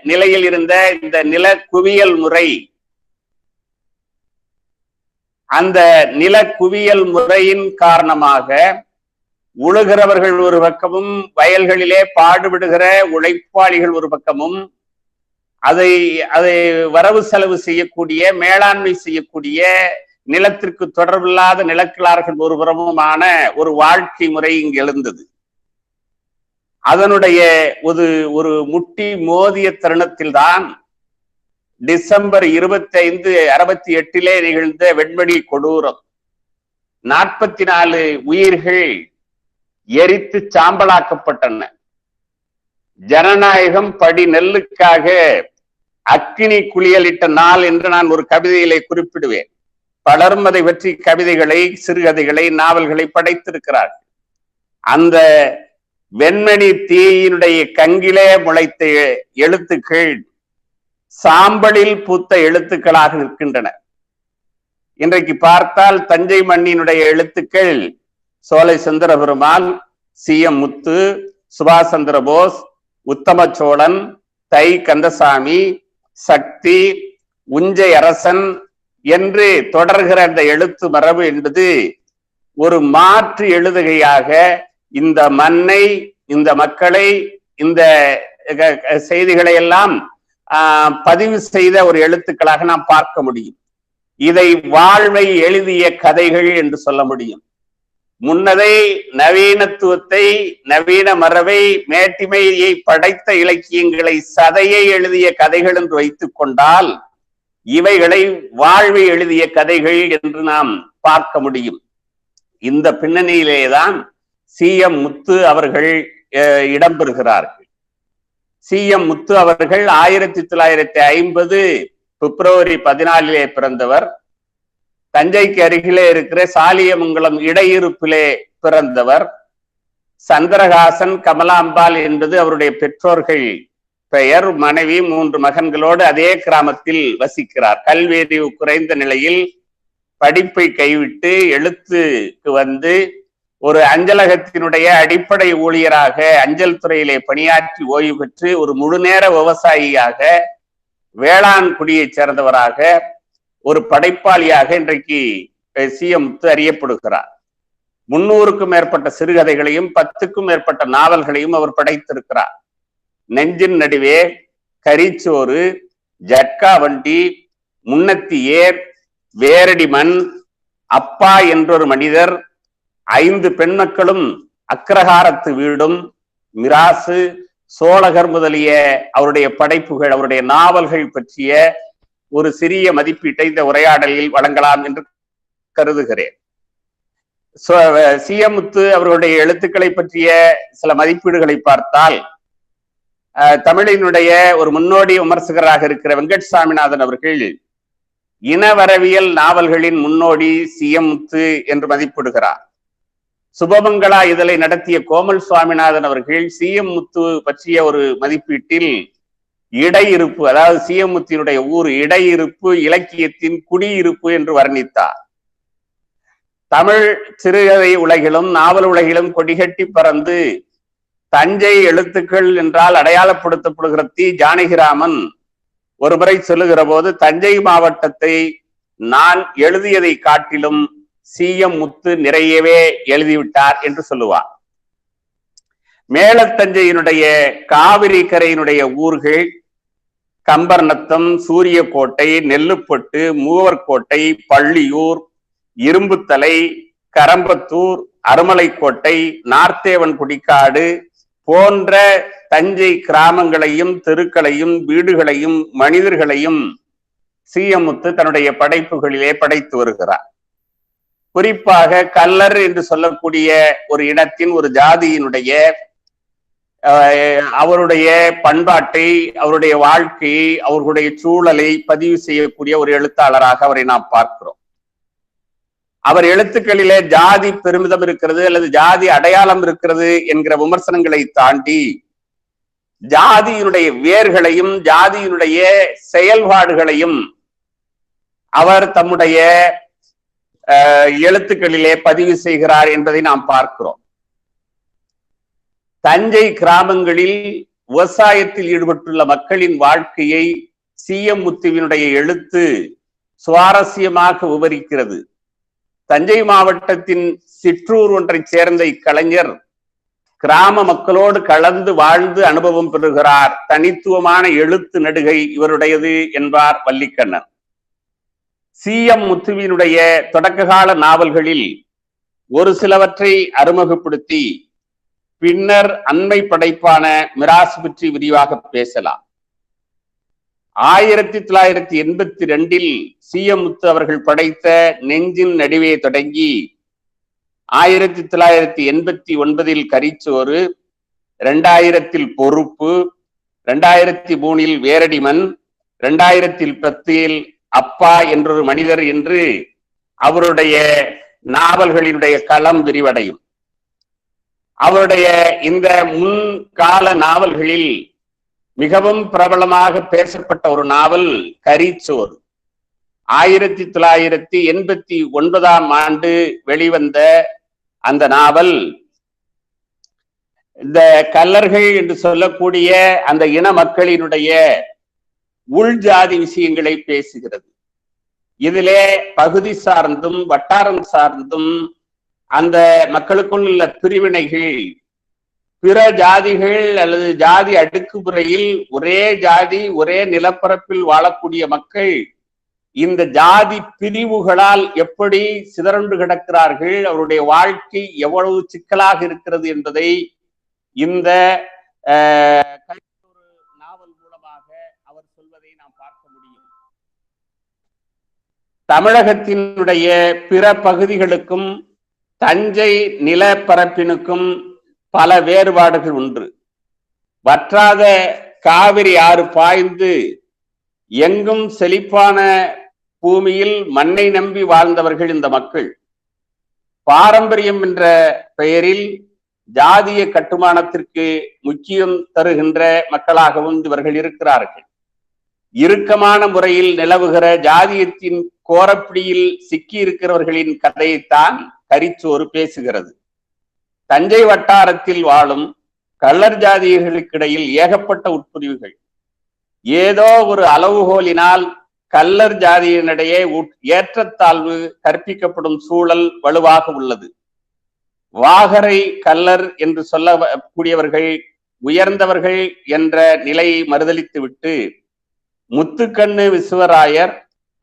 நிலையில் இருந்த இந்த நில குவியல் முறை, அந்த நில குவியல் முறையின் காரணமாக உழுகிறவர்கள் ஒரு பக்கமும், வயல்களிலே பாடுபடுகிற உழைப்பாளிகள் ஒரு பக்கமும், அதை வரவு செலவு செய்யக்கூடிய, மேலாண்மை செய்யக்கூடிய, நிலத்திற்கு தொடர்பில்லாத நிலக்கிழார்கள் ஒரு புறமுமான ஒரு வாழ்க்கை முறை இங்கு எழுந்தது. அதனுடைய ஒரு முட்டி மோதிய தருணத்தில் தான் டிசம்பர் 25, 68 நிகழ்ந்த வெண்மணி கொடூரம். 44 உயிர்கள் எரித்து சாம்பலாக்கப்பட்டன. ஜனநாயகம் படி நெல்லுக்காக அக்கினி குளியலிட்ட நாள் என்று நான் ஒரு கவிதையிலே குறிப்பிடுவேன். பலரும் அதை பற்றி கவிதைகளை, சிறுகதைகளை, நாவல்களை படைத்திருக்கிறார்கள். அந்த வெண்மணி தீயினுடைய கங்கிலே முளைத்த எழுத்துக்கள் சாம்பலில் பூத்த எழுத்துக்களாக நிற்கின்றன. இன்றைக்கு பார்த்தால் தஞ்சை மண்ணினுடைய எழுத்துக்கள் சோலை சுந்தரபெருமாள், CM முத்து, சுபாஷ் சந்திர போஸ், உத்தம சோழன், தை கந்தசாமி, சக்தி, உஞ்சை அரசன் என்று தொடர்கிற அந்த எழுத்து மரபு என்பது ஒரு மாற்று எழுதுகையாக இந்த மண்ணை, இந்த மக்களை, இந்த செய்திகளை எல்லாம் பதிவு செய்த ஒரு எழுத்துக்களாக நாம் பார்க்க முடியும். இதை வாழ்வை எழுதிய கதைகள் என்று சொல்ல முடியும். முன்னதை நவீனத்துவத்தை, நவீன மரபை, மேட்டிமையை படைத்த இலக்கியங்களை, சதையை எழுதிய கதைகள் என்று வைத்துக் கொண்டால் இவைகளை வாழ்வை எழுதிய கதைகள் என்று நாம் பார்க்க முடியும். இந்த பின்னணியிலேதான் CM முத்து அவர்கள் இடம்பெறுகிறார்கள். CM முத்து அவர்கள் 1950 பிப்ரவரி 14 பிறந்தவர். தஞ்சைக்கு அருகிலே இருக்கிற சாலியமங்கலம் இடையிருப்பிலே பிறந்தவர். சந்திரகாசன், கமலாம்பாள் என்பது அவருடைய பெற்றோர்கள் பெயர். மனைவி, 3 மகன்களோடு அதே கிராமத்தில் வசிக்கிறார். கல்வியறிவு குறைந்த நிலையில் படிப்பை கைவிட்டு எழுத்துக்கு வந்து ஒரு அஞ்சலகத்தினுடைய அடிப்படை ஊழியராக அஞ்சல் துறையிலே பணியாற்றி ஓய்வு பெற்று ஒரு முழுநேர விவசாயியாக, வேளாண் குடியைச் சேர்ந்தவராக, ஒரு படைப்பாளியாக இன்றைக்கு CM முத்து அறியப்படுகிறார். 300க்கும் மேற்பட்ட சிறுகதைகளையும் 10க்கும் மேற்பட்ட நாவல்களையும் அவர் படைத்திருக்கிறார். நெஞ்சின் நடுவே, கரிச்சோறு, ஜட்கா வண்டி, முன்னத்தி ஏர், வேரடி மண், அப்பா என்றொரு மனிதர், 5 பெண் மக்களும், அக்ரஹாரத்து வீடும், மிராசு, சோழகர் முதலிய அவருடைய படைப்புகள், அவருடைய நாவல்கள் பற்றிய ஒரு சிறிய மதிப்பீட்டை இந்த உரையாடலில் வழங்கலாம் என்று கருதுகிறேன். CM முத்து அவர்களுடைய எழுத்துக்களை பற்றிய சில மதிப்பீடுகளை பார்த்தால், தமிழினுடைய ஒரு முன்னோடி விமர்சகராக இருக்கிற வெங்கட் சாமிநாதன் அவர்கள் இனவரவியல் நாவல்களின் முன்னோடி CM முத்து என்று மதிப்பிடுகிறார். சுபமங்களா இதழை நடத்திய கோமல் சுவாமிநாதன் அவர்கள் CM முத்து பற்றிய ஒரு மதிப்பீட்டில் இடையிருப்பு, அதாவது CM முத்தினுடைய ஊர் இடையிருப்பு இலக்கியத்தின் குடியிருப்பு என்று வர்ணித்தார். தமிழ் சிறுகதை உலகிலும் நாவல் உலகிலும் கொடிகட்டி பறந்து தஞ்சை எழுத்துக்கள் என்றால் அடையாளப்படுத்தப்படுகிற ஜானகிராமன் ஒருமுறை சொல்லுகிற போது, தஞ்சை மாவட்டத்தை நான் எழுதியதை காட்டிலும் CM முத்து நிறையவே எழுதிவிட்டார் என்று சொல்லுவார். மேலத்தஞ்சையினுடைய காவிரி கரையினுடைய ஊர்கள் கம்பர்நத்தம், சூரியக்கோட்டை, நெல்லுப்பட்டு, மூவர்கோட்டை, பள்ளியூர், இரும்புத்தலை, கரம்பத்தூர், அருமலைக்கோட்டை, நார்த்தேவன் குடிக்காடு போன்ற தஞ்சை கிராமங்களையும், தெருக்களையும், வீடுகளையும், மனிதர்களையும் CM முத்து தன்னுடைய படைப்புகளிலே படைத்து வருகிறார். குறிப்பாக கல்லர் என்று சொல்லக்கூடிய ஒரு இனத்தின், ஒரு ஜாதியினுடைய அவருடைய பண்பாட்டை, அவருடைய வாழ்க்கையை, அவர்களுடைய சூழலை பதிவு செய்யக்கூடிய ஒரு எழுத்தாளராக அவரை நாம் பார்க்கிறோம். அவர் எழுத்துக்களிலே ஜாதி பெருமிதம் இருக்கிறது அல்லது ஜாதி அடையாளம் இருக்கிறது என்கிற விமர்சனங்களை தாண்டி ஜாதியினுடைய வேர்களையும் ஜாதியினுடைய செயல்பாடுகளையும் அவர் தம்முடைய எழுத்துக்களிலே பதிவு செய்கிறார் என்பதை நாம் பார்க்கிறோம். தஞ்சை கிராமங்களில் விவசாயத்தில் ஈடுபட்டுள்ள மக்களின் வாழ்க்கையை சிஎம் முத்துவினுடைய எழுத்து சுவாரஸ்யமாக விவரிக்கிறது. தஞ்சை மாவட்டத்தின் சிற்றூர் ஒன்றைச் சேர்ந்த இக்கலைஞர் கிராம மக்களோடு கலந்து வாழ்ந்து அனுபவம் பெறுகிறார். தனித்துவமான எழுத்து நடுகை இவருடையது என்பார் வல்லிக்கண்ணன். சிஎம் முத்துவினுடைய தொடக்ககால நாவல்களில் ஒரு சிலவற்றை அறிமுகப்படுத்தி பின்னர் அண்மை படைப்பான மிராசு பற்றி விரிவாக பேசலாம். 1982 சிஎம் முத்து அவர்கள் படைத்த நெஞ்சின் நடுவே தொடங்கி 1989 கரிச்சோறு, 2000 பொறுப்பு, 2003 வேரடிமண், 2010 அப்பா என்றொரு மனிதர் என்று அவருடைய நாவல்களினுடைய களம் விரிவடையும். அவருடைய இந்த முன்கால நாவல்களில் மிகவும் பிரபலமாக பேசப்பட்ட ஒரு நாவல் கரிச்சோறு. 1989 வெளிவந்த அந்த நாவல் இந்த கல்லர்கள் என்று சொல்லக்கூடிய அந்த இன மக்களினுடைய உள்ஜாதி விஷயங்களை பேசுகிறது. இதிலே பகுதி சார்ந்தும் வட்டாரம் சார்ந்தும் அந்த மக்களுக்குள் உள்ள பிரிவினைகள், பிற ஜாதிகள் அல்லது ஜாதி அடுக்குமுறையில் ஒரே ஜாதி ஒரே நிலப்பரப்பில் வாழக்கூடிய மக்கள் இந்த ஜாதி பிரிவுகளால் எப்படி சிதறண்டு கிடக்கிறார்கள், அவருடைய வாழ்க்கை எவ்வளவு சிக்கலாக இருக்கிறது என்பதை இந்த நாவல் மூலமாக அவர் சொல்வதை நாம் பார்க்க முடியும். தமிழகத்தினுடைய பிற பகுதிகளுக்கும் தஞ்சை நிலப்பரப்பினுக்கும் பல வேறுபாடுகள் உண்டு. வற்றாத காவிரி ஆறு பாய்ந்து எங்கும் செழிப்பான பூமியில் மண்ணை நம்பி வாழ்ந்தவர்கள் இந்த மக்கள். பாரம்பரியம் என்ற பெயரில் ஜாதிய கட்டுமானத்திற்கு முக்கியம் தருகின்ற மக்களாகவும் இவர்கள் இருக்கிறார்கள். இறுக்கமான முறையில் நிலவுகிற ஜாதியத்தின் கோரப்பிடியில் சிக்கி இருக்கிறவர்களின் கதையைத்தான் கரிச்சோறு பேசுகிறது. தஞ்சை வட்டாரத்தில் வாழும் கள்ளர் ஜாதியர்களுக்கிடையில் ஏகப்பட்ட உட்பிரிவுகள். ஏதோ ஒரு அளவுகோலினால் கள்ளர் ஜாதியினிடையே ஏற்றத்தாழ்வு கற்பிக்கப்படும் சூழல் வலுவாக உள்ளது. வாகரை கள்ளர் என்று சொல்லக்கூடியவர்கள் உயர்ந்தவர்கள் என்ற நிலையை மறுதலித்துவிட்டு முத்துக்கண்ணு விசுவராயர்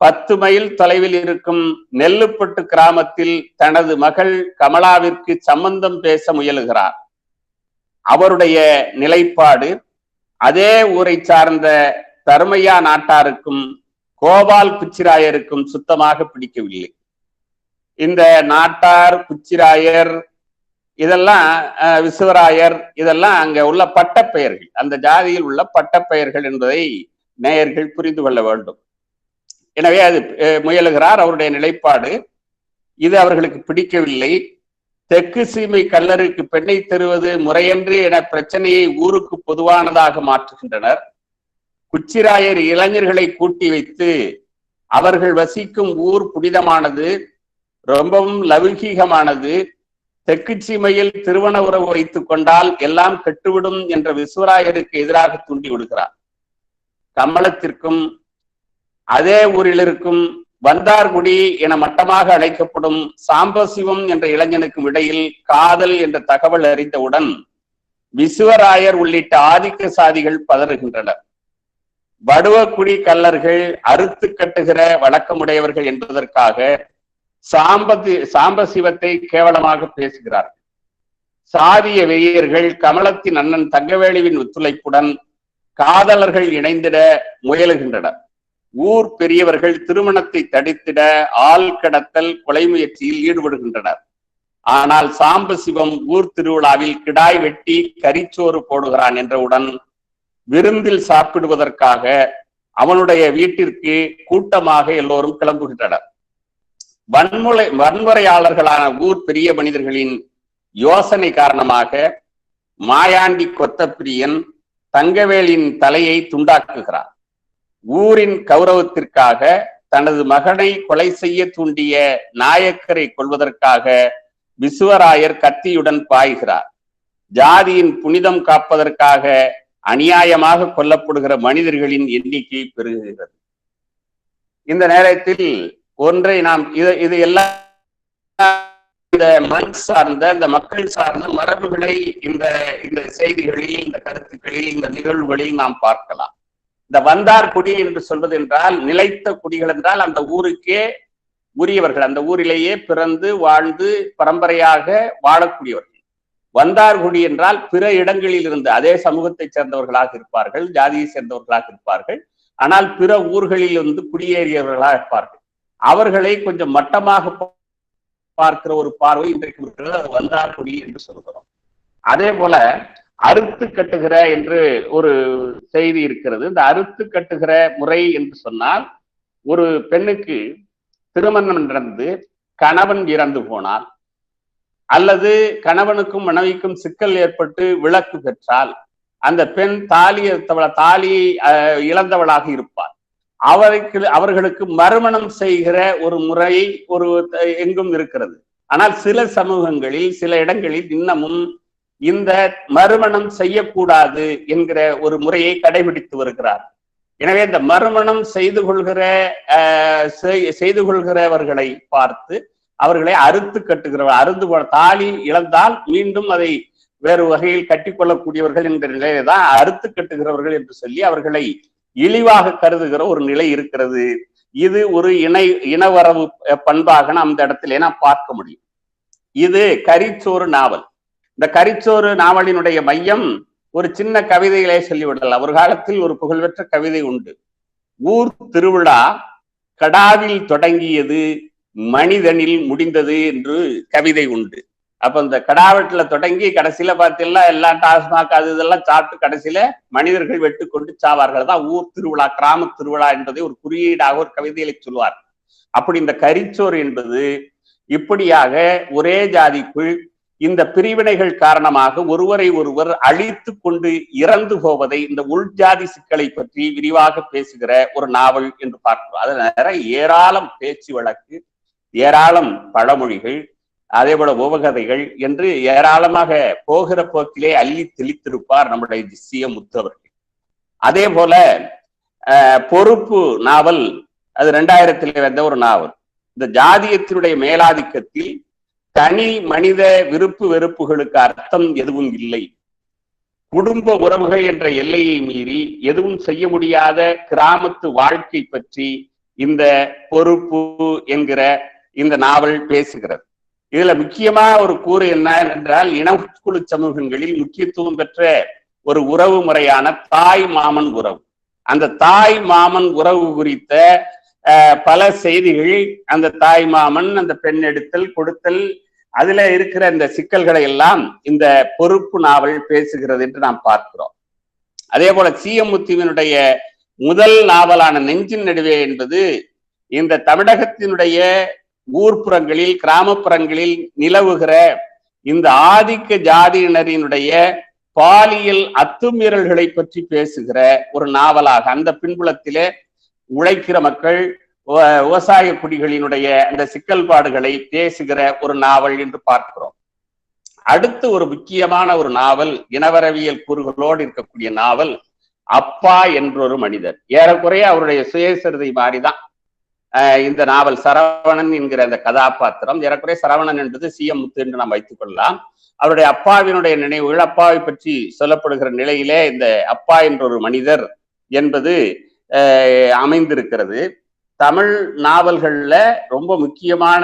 10 மைல் தொலைவில் இருக்கும் நெல்லுப்பட்டு கிராமத்தில் தனது மகள் கமலாவிற்கு சம்பந்தம் பேச முயலுகிறார். அவருடைய நிலைப்பாடு அதே ஊரை சார்ந்த தர்மையா நாட்டாருக்கும் கோபால் குச்சிராயருக்கும் சுத்தமாக பிடிக்கவில்லை. இந்த நாட்டார், குச்சிராயர், இதெல்லாம் விசுவராயர், இதெல்லாம் அங்க உள்ள பட்டப்பெயர்கள், அந்த ஜாதியில் உள்ள பட்டப்பெயர்கள் என்பதை நேயர்கள் புரிந்து கொள்ள வேண்டும். எனவே அது முயலுகிறார். அவருடைய நிலைப்பாடு இது அவர்களுக்கு பிடிக்கவில்லை. தெற்கு சீமை கல்லருக்கு பெண்ணை தருவது முறையன்று என பிரச்சனையை ஊருக்கு பொதுவானதாக மாற்றுகின்றனர். குச்சிராயர் இளைஞர்களை கூட்டி வைத்து அவர்கள் வசிக்கும் ஊர் புனிதமானது, ரொம்பவும் லௌகீகமானது, தெற்கு சீமையில் திருமண உறவு வைத்துக் கொண்டால் எல்லாம் கெட்டுவிடும் என்ற விசுவராயருக்கு எதிராக தூண்டி விடுகிறார். கமலத்திற்கும் அதே ஊரில் இருக்கும் வந்தார்குடி என மட்டமாக அழைக்கப்படும் சாம்பசிவம் என்ற இளைஞனுக்கும் இடையில் காதல் என்ற தகவல் அறிந்தவுடன் விசுவராயர் உள்ளிட்ட ஆதிக்க சாதிகள் பதறுகின்றனர். வடுவக்குடி கல்லர்கள் அறுத்து கட்டுகிற வழக்கமுடையவர்கள் என்பதற்காக சாம்பசிவத்தை கேவலமாக பேசுகிறார்கள். சாதிய வெறியர்கள் கமலத்தின் அண்ணன் தங்கவேலுவின் ஒத்துழைப்புடன் காதலர்கள் இணைந்திட முயலுகின்றனர். ஊர் பெரியவர்கள் திருமணத்தை தடுத்திட ஆள் கடத்தல், கொலை முயற்சியில் ஈடுபடுகின்றனர். ஆனால் சாம்பசிவம் ஊர் திருவிழாவில் கிடாய் வெட்டி கரிச்சோறு போடுகிறான் என்றவுடன் விருந்தில் சாப்பிடுவதற்காக அவனுடைய வீட்டிற்கு கூட்டமாக எல்லோரும் கிளம்புகின்றனர். வன்முறையாளர்களான ஊர் பெரிய மனிதர்களின் யோசனை காரணமாக மாயாண்டி கொத்தப்பிரியன் தங்கவேலின் தலையை துண்டாக்குகிறார். ஊரின் கௌரவத்திற்காக தனது மகனை கொலை செய்ய தூண்டிய நாயக்கரை கொள்வதற்காக விசுவராயர் கத்தியுடன் பாய்கிறார். ஜாதியின் புனிதம் காப்பதற்காக அநியாயமாக கொல்லப்படுகிற மனிதர்களின் எண்ணிக்கை பெருகுகிறது. இந்த நேரத்தில் ஒன்றை நாம் இது எல்லாம் இந்த மண் சார்ந்த இந்த மக்கள் சார்ந்த மரபுகளை இந்த செய்திகளில், இந்த கருத்துக்களில், இந்த நிகழ்வுகளில் நாம் பார்க்கலாம். இந்த வந்தார் குடி என்று சொல்வது என்றால் நிலைத்த குடிகள் என்றால் அந்த ஊருக்கே உரியவர்கள், அந்த ஊரிலேயே பிறந்து வாழ்ந்து பரம்பரையாக வாழக்கூடியவர்கள். வந்தார்குடி என்றால் பிற இடங்களில் இருந்து அதே சமூகத்தை சேர்ந்தவர்களாக இருப்பார்கள், ஜாதியை சேர்ந்தவர்களாக இருப்பார்கள், ஆனால் பிற ஊர்களில் இருந்து குடியேறியவர்களாக இருப்பார்கள். அவர்களை கொஞ்சம் மட்டமாக பார்க்கிற ஒரு பார்வை இன்றைக்கு இருக்கிறது, அது வந்தார்குடி என்று சொல்கிறோம். அதே போல அறுத்து கட்டுகிற என்று ஒரு செய்தி இருக்கிறது. இந்த அறுத்து கட்டுகிற முறை என்று சொன்னால், ஒரு பெண்ணுக்கு திருமணம் நடந்து கணவன் இறந்து போனால் அல்லது கணவனுக்கும் மனைவிக்கும் சிக்கல் ஏற்பட்டு விலக்கு பெற்றால் அந்த பெண் தாலியை இழந்தவளாக இருப்பார். அவர்களுக்கு மறுமணம் செய்கிற ஒரு முறை எங்கும் இருக்கிறது. ஆனால் சில சமூகங்களில், சில இடங்களில் இன்னமும் இந்த மறுமணம் செய்யக்கூடாது என்கிற ஒரு முறையை கடைபிடித்து வருகிறார். எனவே இந்த மறுமணம் செய்து கொள்கிறவர்களை பார்த்து அவர்களை அறுத்து கட்டுகிறவர், தாலி இழந்தால் மீண்டும் அதை வேறு வகையில் கட்டிக்கொள்ளக்கூடியவர்கள் என்ற நிலையை தான் அறுத்து கட்டுகிறவர்கள் என்று சொல்லி அவர்களை இழிவாக கருதுகிற ஒரு நிலை இருக்கிறது. இது ஒரு இனவரவு பண்பாக நாம் அந்த இடத்துல நாம் பார்க்க முடியும். இது கரிச்சோறு நாவல். இந்த கரிச்சோறு நாவலினுடைய மையம் ஒரு சின்ன கவிதைகளே சொல்லிவிடலாம். ஒரு காலத்தில் ஒரு புகழ்பெற்ற கவிதை உண்டு. ஊர் திருவிழா கடாவில் தொடங்கியது, மனிதனில் முடிந்தது என்று கவிதை உண்டு. அப்ப இந்த கடாவெட்டுல தொடங்கி கடைசியில பார்த்தீங்கன்னா எல்லாம் டாஸ்மாக் அது இதெல்லாம் சாப்பிட்டு கடைசியில மனிதர்கள் வெட்டு கொண்டு சாவார்கள். தான் ஊர் திருவிழா, கிராம திருவிழா என்பதை ஒரு குறியீடாக ஒரு கவிதைகளை சொல்வார். அப்படி இந்த கரிச்சோறு என்பது இப்படியாக ஒரே ஜாதிக்குள் இந்த பிரிவினைகள் காரணமாக ஒருவரை ஒருவர் அழித்து கொண்டு இறந்து போவதை, இந்த உள்ஜாதி சிக்கலை பற்றி விரிவாக பேசுகிற ஒரு நாவல் என்று பார்க்கிறோம். அதுல நிறைய ஏராளம் பேச்சு வழக்கு, ஏராளம் பழமொழிகள், அதே போல உபகதைகள் என்று ஏராளமாக போகிற போக்கிலே அள்ளி தெளித்திருப்பார் நம்முடைய சி.எம். முத்து அவர்கள். அதே போல பொறுப்பு நாவல், அது 2000 வந்த ஒரு நாவல். இந்த ஜாதியத்தினுடைய மேலாதிக்கத்தில் தனி மனித விருப்பு வெறுப்புகளுக்கு அர்த்தம் எதுவும் இல்லை. குடும்ப உறவுகள் என்ற எல்லையை மீறி எதுவும் செய்ய முடியாத கிராமத்து வாழ்க்கை பற்றி இந்த பொறுப்பு என்கிற இந்த நாவல் பேசுகிறது. இதுல முக்கியமா ஒரு கூறு என்ன என்றால், இனக்குழு சமூகங்களில் முக்கியத்துவம் பெற்ற ஒரு உறவு முறையான தாய் மாமன் உறவு. அந்த தாய் மாமன் உறவு குறித்த பல செய்திகள், அந்த தாய் மாமன், அந்த பெண் எடுத்தல் கொடுத்தல், அதுல இருக்கிற இந்த சிக்கல்களை எல்லாம் இந்த பொறுப்பு நாவல் பேசுகிறது என்று நாம் பார்க்கிறோம். அதே போல சி.எம். முத்துவினுடைய முதல் நாவலான நெஞ்சின் நடுவே என்பது இந்த தமிழகத்தினுடைய ஊர்ப்புறங்களில், கிராமப்புறங்களில் நிலவுகிற இந்த ஆதிக்க ஜாதியினரினுடைய பாலியல் அத்துமீறல்களை பற்றி பேசுகிற ஒரு நாவலாக, அந்த பின்புலத்திலே உழைக்கிற மக்கள், விவசாய குடிகளினுடைய அந்த சிக்கல்பாடுகளை பேசுகிற ஒரு நாவல் என்று பார்க்கிறோம். அடுத்து ஒரு முக்கியமான ஒரு நாவல், இனவரவியல் கூறுகளோடு இருக்கக்கூடிய நாவல் அப்பா என்றொரு மனிதர். ஏறக்குறைய அவருடைய சுயசரிதை மாதிரிதான் இந்த நாவல். சரவணன் என்கிற அந்த கதாபாத்திரம், ஏறக்குறைய சரவணன் என்பது சி.எம். முத்து என்று நாம் வைத்துக் கொள்ளலாம். அவருடைய அப்பாவினுடைய நினைவுகள், அப்பாவை பற்றி சொல்லப்படுகிற நிலையிலே இந்த அப்பா என்றொரு மனிதர் என்பது அமைந்திருக்கிறது. தமிழ் நாவல்கள்ல ரொம்ப முக்கியமான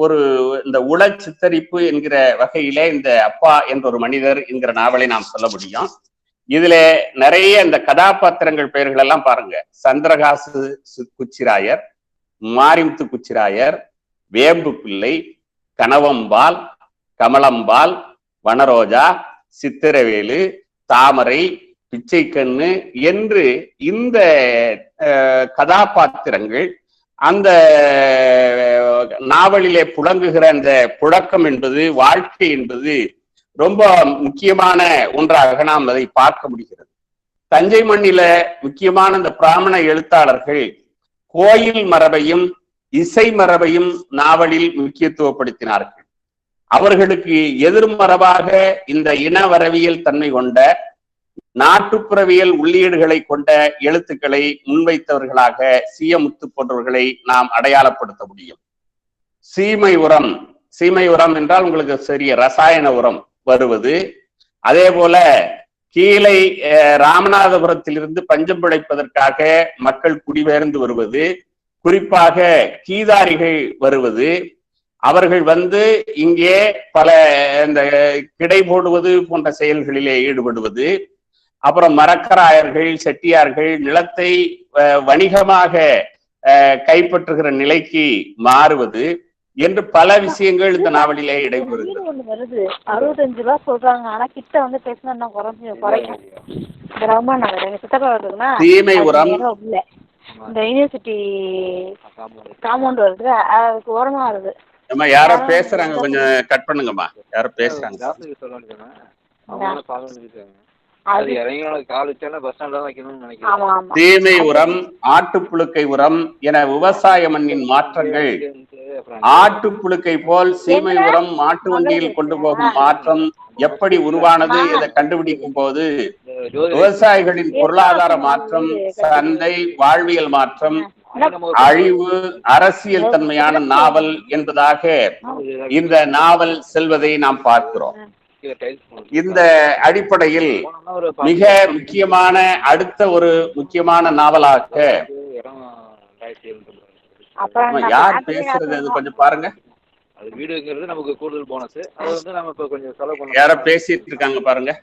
ஒரு இந்த உள சித்தரிப்பு என்கிற வகையிலே இந்த அப்பா என்றொரு மனிதர் என்கிற நாவலை நாம் சொல்ல முடியும். இதுல நிறைய இந்த கதாபாத்திரங்கள் பெயர்கள் எல்லாம் பாருங்க. சந்திரகாசு குச்சிராயர், மாரிமுத்து குச்சிராயர், வேம்பு பிள்ளை, கனவம்பால், கமலம்பால், வனரோஜா, சித்திரவேலு, தாமரை, பிச்சைக்கண்ணு என்று இந்த கதாபாத்திரங்கள் அந்த நாவலிலே புழங்குகிற அந்த புழக்கம் என்பது, வாழ்க்கை என்பது ரொம்ப முக்கியமான ஒன்றாக நாம் அதை பார்க்க முடிகிறது. தஞ்சை மண்ணில முக்கியமான இந்த பிராமண எழுத்தாளர்கள் கோயில் மரபையும் இசை மரபையும் நாவலில் முக்கியத்துவப்படுத்தினார்கள். அவர்களுக்கு எதிர்மரபாக இந்த இனவரவியல் தன்மை கொண்ட நாட்டுப்புறவியல் உள்ளீடுகளை கொண்ட எழுத்துக்களை முன்வைத்தவர்களாக சீயமுத்து போன்றவர்களை நாம் அடையாளப்படுத்த முடியும். சீமை உரம், சீமை உரம் என்றால் உங்களுக்கு சரிய ரசாயன உரம் வருவது. அதே போல கீழே ராமநாதபுரத்திலிருந்து பஞ்சம் பிழைப்பதற்காக மக்கள் குடிபெயர்ந்து வருவது, குறிப்பாக கீதாரிகள் வருவது, அவர்கள் வந்து இங்கே பல இந்த கிடை போடுவது போன்ற செயல்களிலே ஈடுபடுவது, அப்புறம் மரக்கராயர்கள் செட்டியார்கள் நிலத்தை வணிகமாக கைப்பற்றுகிற நிலைக்கு மாறுவது என்று பல விஷயங்கள் இந்த நாவலிலே இடைபெறுகிறது. 65 ரூபா சொல்றாங்க, ஆனா கிட்ட வந்து பேசினா குறைக்கும். தீமை உரம் இந்த யூனிவர்சிட்டி காம்பவுண்ட் வருது, அதுக்கு ஓரமா வருது. யாரோ பேசுறாங்க, கொஞ்சம் கட் பண்ணுங்கம்மா. யாரோ பேசுறாங்க. தீமை உரம், ஆட்டுப்புழுக்கை உரம் என விவசாய மண்ணின் மாற்றங்கள். ஆட்டுப்புழுக்கை போல் சீமை உரம் மாட்டு வண்டியில் கொண்டு போகும் மாற்றம் எப்படி உருவானது இதை கண்டுபிடிக்கும் போது விவசாயிகளின் பொருளாதார மாற்றம், சந்தை வாழ்வியல் மாற்றம், அழிவு, அரசியல் தன்மையான நாவல் என்பதாக இந்த நாவல் செல்வதை நாம் பார்க்கிறோம். இந்த அடிப்படையில் மிக முக்கியமான அடுத்த ஒரு முக்கியமான நாவலாக யார் பேசுறது அது கொஞ்சம் பாருங்க. அது வீடுங்கிறது நமக்கு கூடுதல் போனஸ். அது வந்து நம்ம இப்ப கொஞ்சம் செலவு பண்ண யாரோ பேசிட்டு இருக்காங்க பாருங்க.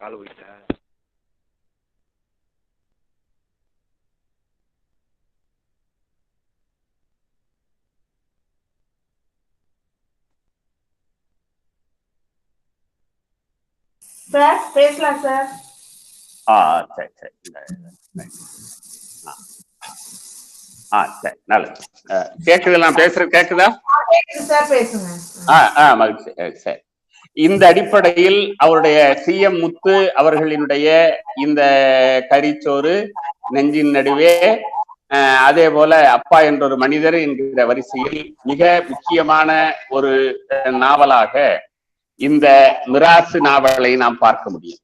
கால் போயிட்டேன். சார் பேசலாம் சார். சரி சரி சரி நல்லது. கேக்குது, நான் பேசுறது கேக்குதா? மகிழ்ச்சி. சரி, இந்த அடிப்படையில் அவருடைய சிஎம் முத்து அவர்களினுடைய இந்த கரிச்சோறு நெஞ்சின் நடுவே, அதே போல அப்பா என்ற ஒரு மனிதர் என்கிற வரிசையில் மிக முக்கியமான ஒரு நாவலாக இந்த மிராசு நாவலை நாம் பார்க்க முடியும்.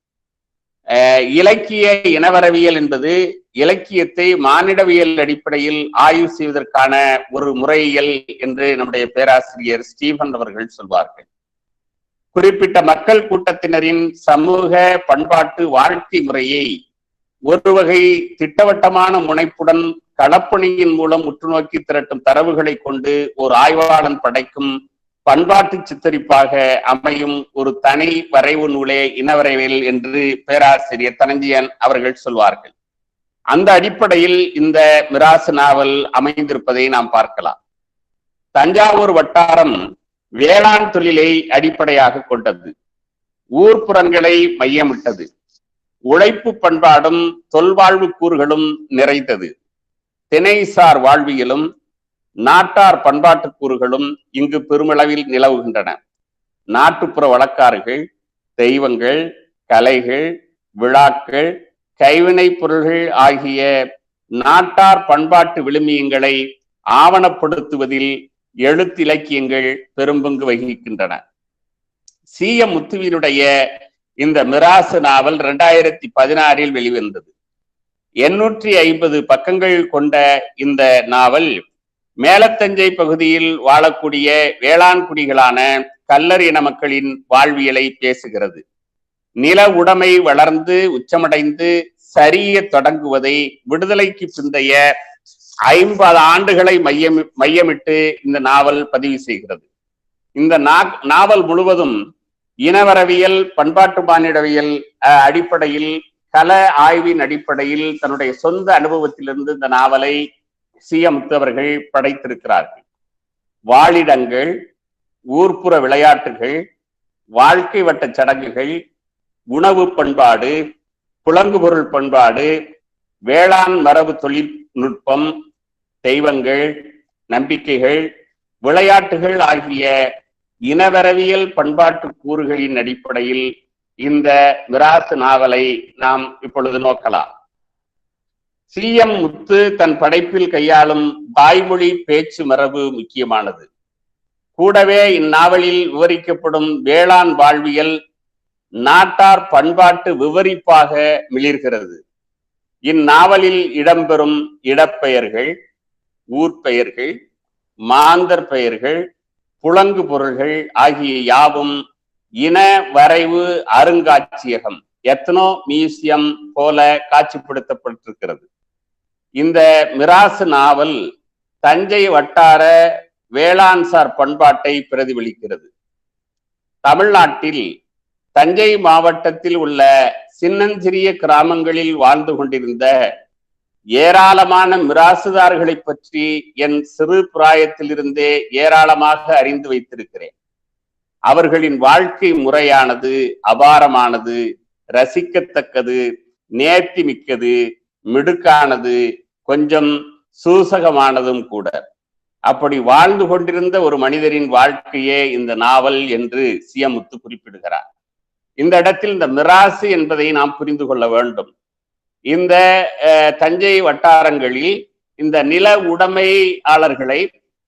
இலக்கிய இனவரவியல் என்பது இலக்கியத்தை மானிடவியல் அடிப்படையில் ஆய்வு செய்வதற்கான ஒரு முறையியல் என்று நம்முடைய பேராசிரியர் ஸ்டீபன் அவர்கள் சொல்வார்கள். குறிப்பிட்ட மக்கள் கூட்டத்தினரின் சமூக பண்பாட்டு வாழ்க்கை முறையை ஒரு வகை திட்டவட்டமான முனைப்புடன் களப்பணியின் மூலம் உற்றுநோக்கி திரட்டும் தரவுகளை கொண்டு ஒரு ஆய்வாளன் படைக்கும் பண்பாட்டு சித்தரிப்பாக அமையும் ஒரு தனி வரைவு நூலே இனவரைவியல் என்று பேராசிரியர் தனஞ்சியன் அவர்கள் சொல்வார்கள். அந்த அடிப்படையில் இந்த மிராசு நாவல் அமைந்திருப்பதை நாம் பார்க்கலாம். தஞ்சாவூர் வட்டாரம் வேளாண் தொழிலை அடிப்படையாக கொண்டது. ஊர்ப்புறங்களை மையமிட்டது. உழைப்பு பண்பாடும் தொல்வாழ்வு கூறுகளும் நிறைந்தது. திணைசார் வாழ்வியலும் நாட்டார் பண்பாட்டு கூறுகளும் இங்கு பெருமளவில் நிலவுகின்றன. நாட்டுப்புற வழக்காறுகள், தெய்வங்கள், கலைகள், விழாக்கள், கைவினை பொருள்கள் ஆகிய நாட்டார் பண்பாட்டு விழுமியங்களை ஆவணப்படுத்துவதில் எழுத்திலக்கியங்கள் பெரும்பங்கு வகிக்கின்றன. சிஎம் முத்துவினுடைய இந்த மிராசு நாவல் 2016 வெளிவந்தது. 850 பக்கங்கள் கொண்ட இந்த நாவல் மேலத்தஞ்சை பகுதியில் வாழக்கூடிய வேளாண் குடிகளான கல்லர் இன மக்களின் வாழ்வியலை பேசுகிறது. நில உடைமை வளர்ந்து உச்சமடைந்து சரிய தொடங்குவதை விடுதலைக்கு பிந்தைய 50 ஆண்டுகளை மையமிட்டு இந்த நாவல் பதிவு செய்கிறது. இந்த நாவல் முழுவதும் இனவரவியல், பண்பாட்டு மானிடவியல் அடிப்படையில், கள ஆய்வின் அடிப்படையில் தன்னுடைய சொந்த அனுபவத்திலிருந்து இந்த நாவலை சிஎம் முத்து அவர்கள் படைத்திருக்கிறார்கள். வாழிடங்கள், ஊர்ப்புற விளையாட்டுகள், வாழ்க்கை வட்ட சடங்குகள், உணவு பண்பாடு, புலங்கு பொருள் பண்பாடு, வேளாண் மரபு தொழில்நுட்பம், தெய்வங்கள், நம்பிக்கைகள், விளையாட்டுகள் ஆகிய இனவரவியல் பண்பாட்டு கூறுகளின் அடிப்படையில் இந்த மிராசு நாவலை நாம் இப்பொழுது நோக்கலாம். சிஎம் முத்து தன் படைப்பில் கையாளும் தாய்மொழி பேச்சு மரபு முக்கியமானது. கூடவே இந்நாவலில் விவரிக்கப்படும் வேளாண் வாழ்வியல் நாட்டார் பண்பாட்டு விவரிப்பாக மிளிர்கிறது. இந்நாவலில் இடம்பெறும் இடப்பெயர்கள், ஊர் பெயர்கள், மாந்தர் பெயர்கள், புலங்கு பொருள்கள் ஆகிய யாவும் இன வரைவு அருங்காட்சியகம் எத்னோ மியூசியம் போல காட்சிப்படுத்தப்பட்டிருக்கிறது. இந்த மிராசு நாவல் தஞ்சை வட்டார வேளாண்சார் பண்பாட்டை பிரதிபலிக்கிறது. தமிழ்நாட்டில் தஞ்சை மாவட்டத்தில் உள்ள சின்னஞ்சிறிய கிராமங்களில் வாழ்ந்து கொண்டிருந்த ஏராளமான மிராசுதார்களை பற்றி என் சிறு பிராயத்திலிருந்தே ஏராளமாக அறிந்து வைத்திருக்கிறேன். அவர்களின் வாழ்க்கை முறையானது அபாரமானது, ரசிக்கத்தக்கது, நேர்த்தி மிக்கது, மிடுக்கானது, கொஞ்சம் சூசகமானதும் கூட. அப்படி வாழ்ந்து கொண்டிருந்த ஒரு மனிதரின் வாழ்க்கையே இந்த நாவல் என்று சியமுத்து குறிப்பிடுகிறார். இந்த இடத்தில் இந்த மிராசு என்பதை நாம் புரிந்து கொள்ள வேண்டும். இந்த தஞ்சை வட்டாரங்களில் இந்த நில உடைமையாளர்களை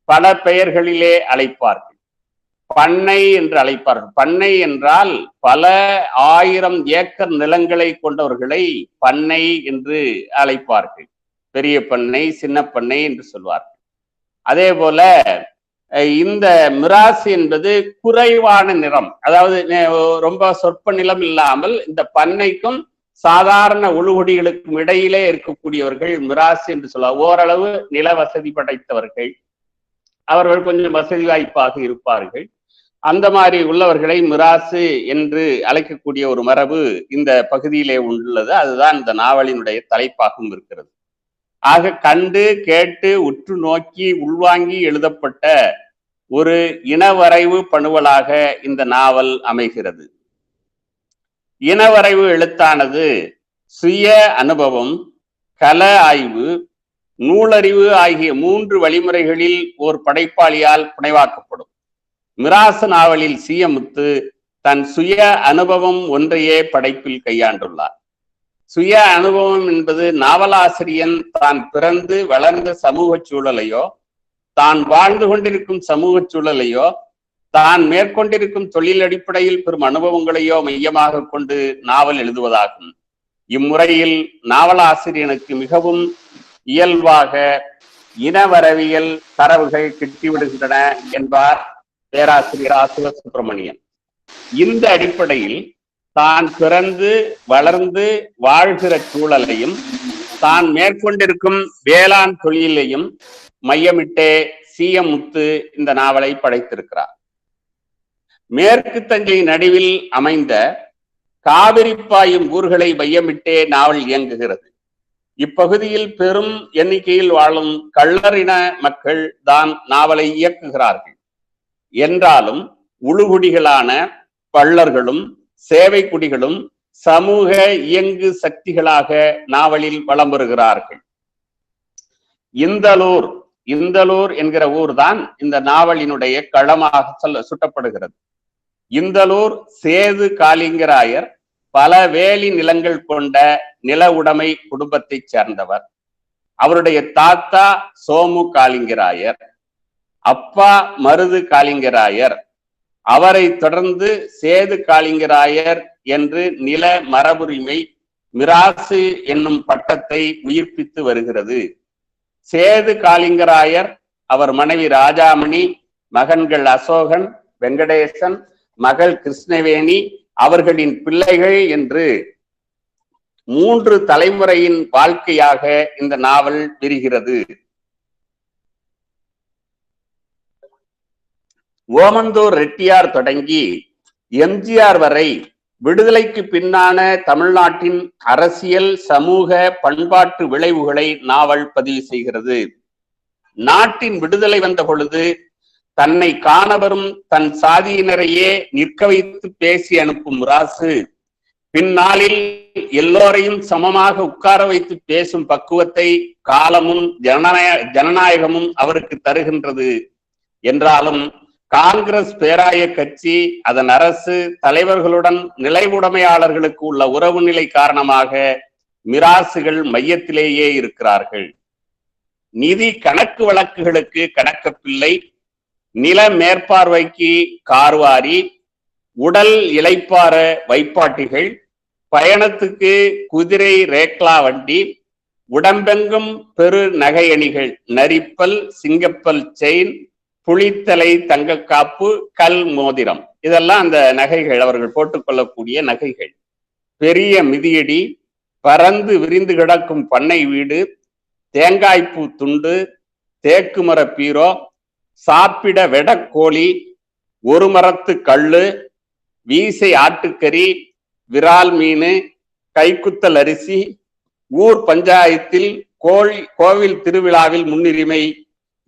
பல பெயர்களிலே அழைப்பார்கள். பண்ணை என்று அழைப்பார்கள். பண்ணை என்றால் பல 1000 ஏக்கர் நிலங்களை கொண்டவர்களை பண்ணை என்று அழைப்பார்கள். பெரிய பண்ணை, சின்ன பண்ணை என்று சொல்வார்கள். அதே போல இந்த மிராசு என்பது குறைவான நிலம், அதாவது ரொம்ப சொற்ப நிலம் இல்லாமல் இந்த பண்ணைக்கும் சாதாரண உழுகுடிகளுக்கும் இடையிலே இருக்கக்கூடியவர்கள் மிராசு என்று சொல்லுவார். ஓரளவு நில வசதி படைத்தவர்கள், அவர்கள் கொஞ்சம் வசதி வாய்ப்பாக இருப்பார்கள். அந்த மாதிரி உள்ளவர்களை மிராசு என்று அழைக்கக்கூடிய ஒரு மரபு இந்த பகுதியிலே உள்ளது. அதுதான் இந்த நாவலினுடைய தலைப்பாகவும் இருக்கிறது. ஆக கண்டு கேட்டு உற்று நோக்கி உள்வாங்கி எழுதப்பட்ட ஒரு இனவரைவு பணுவலாக இந்த நாவல் அமைகிறது. இனவரைவு எழுத்தானது சுய அனுபவம், கள ஆய்வு, நூலறிவு ஆகிய 3 வழிமுறைகளில் ஓர் படைப்பாளியால் புனைவாக்கப்படும். மிராசு நாவலில் சியமுத்து தன் சுய அனுபவம் ஒன்றையே படைப்பில் கையாண்டுள்ளார். சுய அனுபவம் என்பது நாவலாசிரியன் தான் பிறந்து வளர்ந்த சமூக சூழலையோ, தான் வாழ்ந்து கொண்டிருக்கும் சமூக சூழலையோ, தான் மேற்கொண்டிருக்கும் தொழில் அடிப்படையில் பெறும் அனுபவங்களையோ மையமாக கொண்டு நாவல் எழுதுவதாகும். இம்முறையில் நாவலாசிரியனுக்கு மிகவும் இயல்பாக இனவரவியல் தரவுகள் கிட்டிவிடுகின்றன என்பார் பேராசிரியர் சிவசுப்பிரமணியன். இந்த அடிப்படையில் தான் பிறந்து வளர்ந்து வாழ்கிற சூழலையும் தான் மேற்கொண்டிருக்கும் வேளாண் தொழிலையும் மையமிட்டே சியமுத்து இந்த நாவலை படைத்திருக்கிறார். மேற்கு தஞ்சை நடுவில் அமைந்த காவிரி பாயும் ஊர்களை மையமிட்டே நாவல் இயங்குகிறது. இப்பகுதியில் பெரும் எண்ணிக்கையில் வாழும் கள்ளரின மக்கள் தான் நாவலை இயக்குகிறார்கள். என்றாலும் உழுகுடிகளான பள்ளர்களும் சேவை குடிகளும் சமூக இயங்கு சக்திகளாக நாவலில் வலம் வருகிறார்கள். இந்தலூர் என்கிற ஊர்தான் இந்த நாவலினுடைய களமாக சுட்டப்படுகிறது. இந்தலூர் சேது காளிங்கராயர் பல வேலி நிலங்கள் கொண்ட நில உடைமை குடும்பத்தை சேர்ந்தவர். அவருடைய தாத்தா சோமு காளிங்கராயர், அப்பா மருது காளிங்கராயர், அவரை தொடர்ந்து சேது காளிங்கராயர் என்று நில மரபுரிமை மிராசு என்னும் பட்டத்தை உயிர்ப்பித்து வருகிறது. சேது காளிங்கராயர், அவர் மனைவி ராஜாமணி, மகன்கள் அசோகன், வெங்கடேசன், மகள் கிருஷ்ணவேணி, அவர்களின் பிள்ளைகள் என்று 3 தலைமுறையின் வாழ்க்கையாக இந்த நாவல் விரிகிறது. ஓமந்தூர் ரெட்டியார் தொடங்கி எம்ஜிஆர் வரை விடுதலைக்கு பின்னான தமிழ்நாட்டின் அரசியல், சமூக, பண்பாட்டு விளைவுகளை நாவல் பதிவு செய்கிறது. நாட்டின் விடுதலை வந்த பொழுது தன்னை காண வரும் தன் சாதியினரையே நிற்க வைத்து பேசி அனுப்பும் மிராசு பின்னாளில் எல்லோரையும் சமமாக உட்கார வைத்து பேசும் பக்குவத்தை காலமும் ஜனநாயகமும் அவருக்கு தருகின்றது. என்றாலும் காங்கிரஸ் பேராய கட்சி, அதன் அரசு தலைவர்களுடன் நிலை உடைமையாளர்களுக்கு உள்ள உறவு நிலை காரணமாக மிராசுகள் மையத்திலேயே இருக்கிறார்கள். நிதி கணக்கு வழக்குகளுக்கு கணக்கப்பிள்ளை, நில மேற்பார்வைக்கு கார்வாரி, உடல் இளைப்பாற வைப்பாட்டிகள், பயணத்துக்கு குதிரை ரேக்லா வண்டி, உடம்பெங்கும் பெரு நகையணிகள், நரிப்பல், சிங்கப்பல் செயின், புளித்தலை தங்கக்காப்பு, கல் மோதிரம், இதெல்லாம் அந்த நகைகள், அவர்கள் போட்டுக்கொள்ளக்கூடிய நகைகள். பெரிய மிதியடி, பறந்து விரிந்து கிடக்கும் பண்ணை வீடு, தேங்காய்ப்பூ துண்டு, தேக்கு மர பீரோ, சாப்பிட வெடக்கோழி, ஒரு மரத்து கள்ளு, வீசை ஆட்டுக்கறி, விரால் மீன், கைக்குத்தல் அரிசி, ஊர் பஞ்சாயத்தில் கோவில் திருவிழாவில் முன்னுரிமை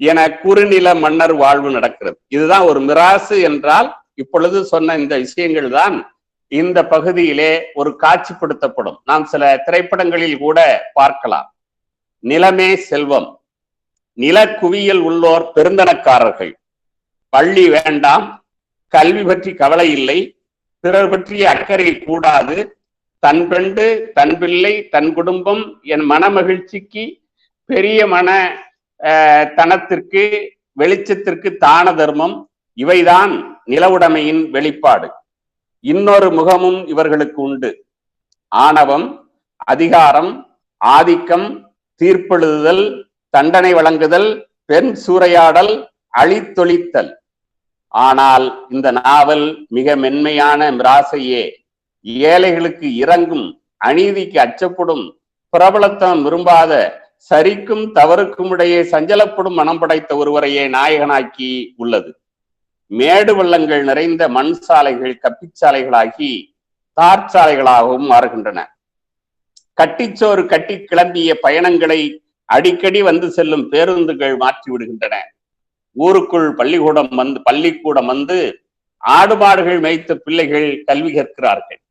என குறுநில மன்னர் வாழ்வு நடக்கிறது. இதுதான் ஒரு மிராசு என்றால். இப்பொழுது சொன்ன இந்த விஷயங்கள் தான் இந்த பகுதியிலே ஒரு காட்சிப்படுத்தப்படும். நாம் சில திரைப்படங்களில் கூட பார்க்கலாம். நிலமே செல்வம், நில குவியல் உள்ளோர் பெருந்தனக்காரர்கள், பள்ளி வேண்டாம், கல்வி பற்றி கவலை இல்லை, பிறர் பற்றிய அக்கறை கூடாது, தன் பெண்டு தன் பிள்ளை தன் குடும்பம் என் மன மகிழ்ச்சிக்கு பெரிய மன தனத்திற்கு வெளிச்சத்திற்கு தான தர்மம், இவைதான் நிலவுடைமையின் வெளிப்பாடு. இன்னொரு முகமும் இவர்களுக்கு உண்டு. ஆணவம், அதிகாரம், ஆதிக்கம், தீர்ப்பெழுதுதல், தண்டனை வழங்குதல், பெண் சூறையாடல், அழித்தொழித்தல். ஆனால் இந்த நாவல் மிக மென்மையான மிராசையே, ஏழைகளுக்கு இறங்கும், அநீதிக்கு அச்சப்படும், பிரபலத்தனம் விரும்பாத, சரிக்கும் தவறுக்கும் இடையே சஞ்சலப்படும் மனம் படைத்த ஒருவரையே நாயகனாக்கி உள்ளது. மேடு வெள்ளங்கள் நிறைந்த மண் சாலைகள் கப்பிச்சாலைகளாகி தார்ச்சாலைகளாகவும் மாறுகின்றன. கட்டிச்சோறு கட்டி கிளம்பிய பயணங்களை அடிக்கடி வந்து செல்லும் பேருந்துகள் மாற்றி விடுகின்றன. ஊருக்குள் பள்ளிக்கூடம் வந்து ஆடு மாடுகள் மேய்த்த பிள்ளைகள் கல்வி கற்கிறார்கள்.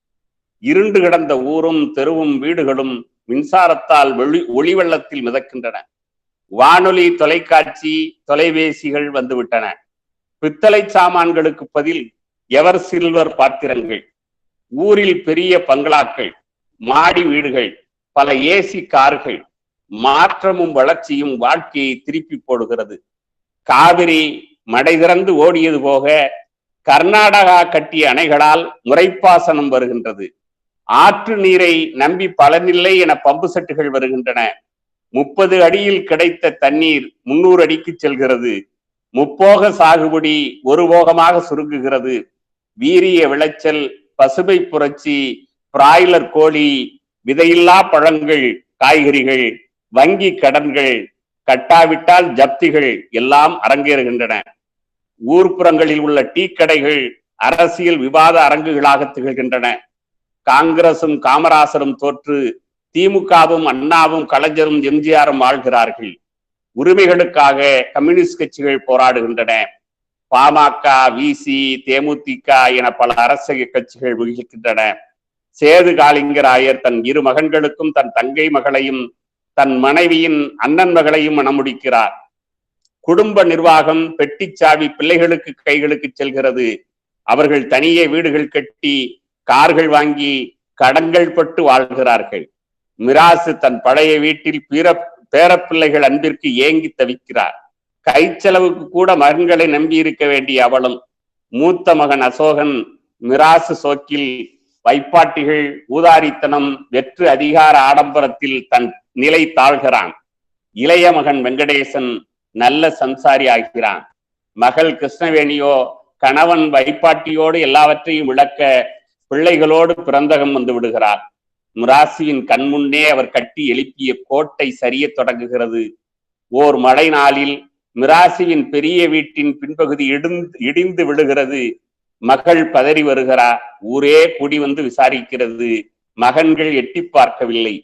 இருண்டு கிடந்த ஊரும் தெருவும் வீடுகளும் மின்சாரத்தால் ஒளி வெள்ளத்தில் மிதக்கின்றன. வானொலி, தொலைக்காட்சி, தொலைபேசிகள் வந்துவிட்டன. பித்தளை சாமான்களுக்கு பதில் எவர் சில்வர் பாத்திரங்கள், ஊரில் பெரிய பங்களாக்கள், மாடி வீடுகள், பல ஏசி கார்கள். மாற்றமும் வளர்ச்சியும் வாழ்க்கையை திருப்பி போடுகிறது. காவிரி மடை திறந்து ஓடியது போக கர்நாடகா கட்டிய அணைகளால் முறைப்பாசனம் வருகின்றது. ஆற்று நீரை நம்பி பலனில்லை என பம்பு செட்டுகள் வருகின்றன. 30 அடியில் கிடைத்த தண்ணீர் 300 அடிக்கு செல்கிறது. முப்போக சாகுபடி ஒரு போகமாக சுருங்குகிறது. வீரிய விளைச்சல், பசுமை புரட்சி, பிராய்லர் கோழி, விதையில்லா பழங்கள், காய்கறிகள், வங்கி கடன்கள், கட்டாவிட்டால் ஜப்திகள் எல்லாம் அரங்கேறுகின்றன. ஊர்ப்புறங்களில் உள்ள டீ கடைகள் அரசியல் விவாத அரங்குகளாக திகழ்கின்றன. காங்கிரசும் காமராசரும் தோற்று திமுகவும் அண்ணாவும் கலைஞரும் எம்ஜிஆரும் ஆள்கிறார்கள். உரிமைகளுக்காக கம்யூனிஸ்ட் கட்சிகள் போராடுகின்றன. பாமக, விசி, தேமுதிக என பல அரசியல் கட்சிகள் விகிக்கின்றன. சேது காளிங்கராயர் தன் 2 மகன்களுக்கும் தன் தங்கை மகளையும் தன் மனைவியின் அண்ணன் மகளையும் மணமுடிக்கிறார். குடும்ப நிர்வாகம் பெட்டிச்சாவி பிள்ளைகளுக்கு கைகளுக்கு செல்கிறது. அவர்கள் தனியே வீடுகள் கட்டி கார்கள் வாங்கி கடன்கள் பட்டு வாழ்கிறார்கள். மிராசு தன் பழைய வீட்டில் பேரப்பிள்ளைகள் அன்பிற்கு ஏங்கி தவிக்கிறார். கைச்செலவுக்கு கூட மகன்களை நம்பி இருக்க வேண்டிய அவளும். மூத்த மகன் அசோகன் மிராசு சோக்கில் வைப்பாட்டிகள், ஊதாரித்தனம், வெற்று அதிகார ஆடம்பரத்தில் தன் நிலை தாழ்கிறான். இளைய மகன் வெங்கடேசன் நல்ல சம்சாரி ஆகிறான். மகள் கிருஷ்ணவேணியோ கணவன் வைப்பாட்டியோடு எல்லாவற்றையும் விளக்க பிள்ளைகளோடு பிறந்தகம் வந்து விடுகிறார். மிராசியின் கண்முன்னே அவர் கட்டி எழுப்பிய கோட்டை சரிய தொடங்குகிறது. ஓர் மழை நாளில் மிராசியின் பெரிய வீட்டின் பின்பகுதி இடிந்து விடுகிறது. மகள் பதறி வருகிறார். ஊரே கூடி வந்து விசாரிக்கிறது. மகன்கள் எட்டி பார்க்கவில்லை.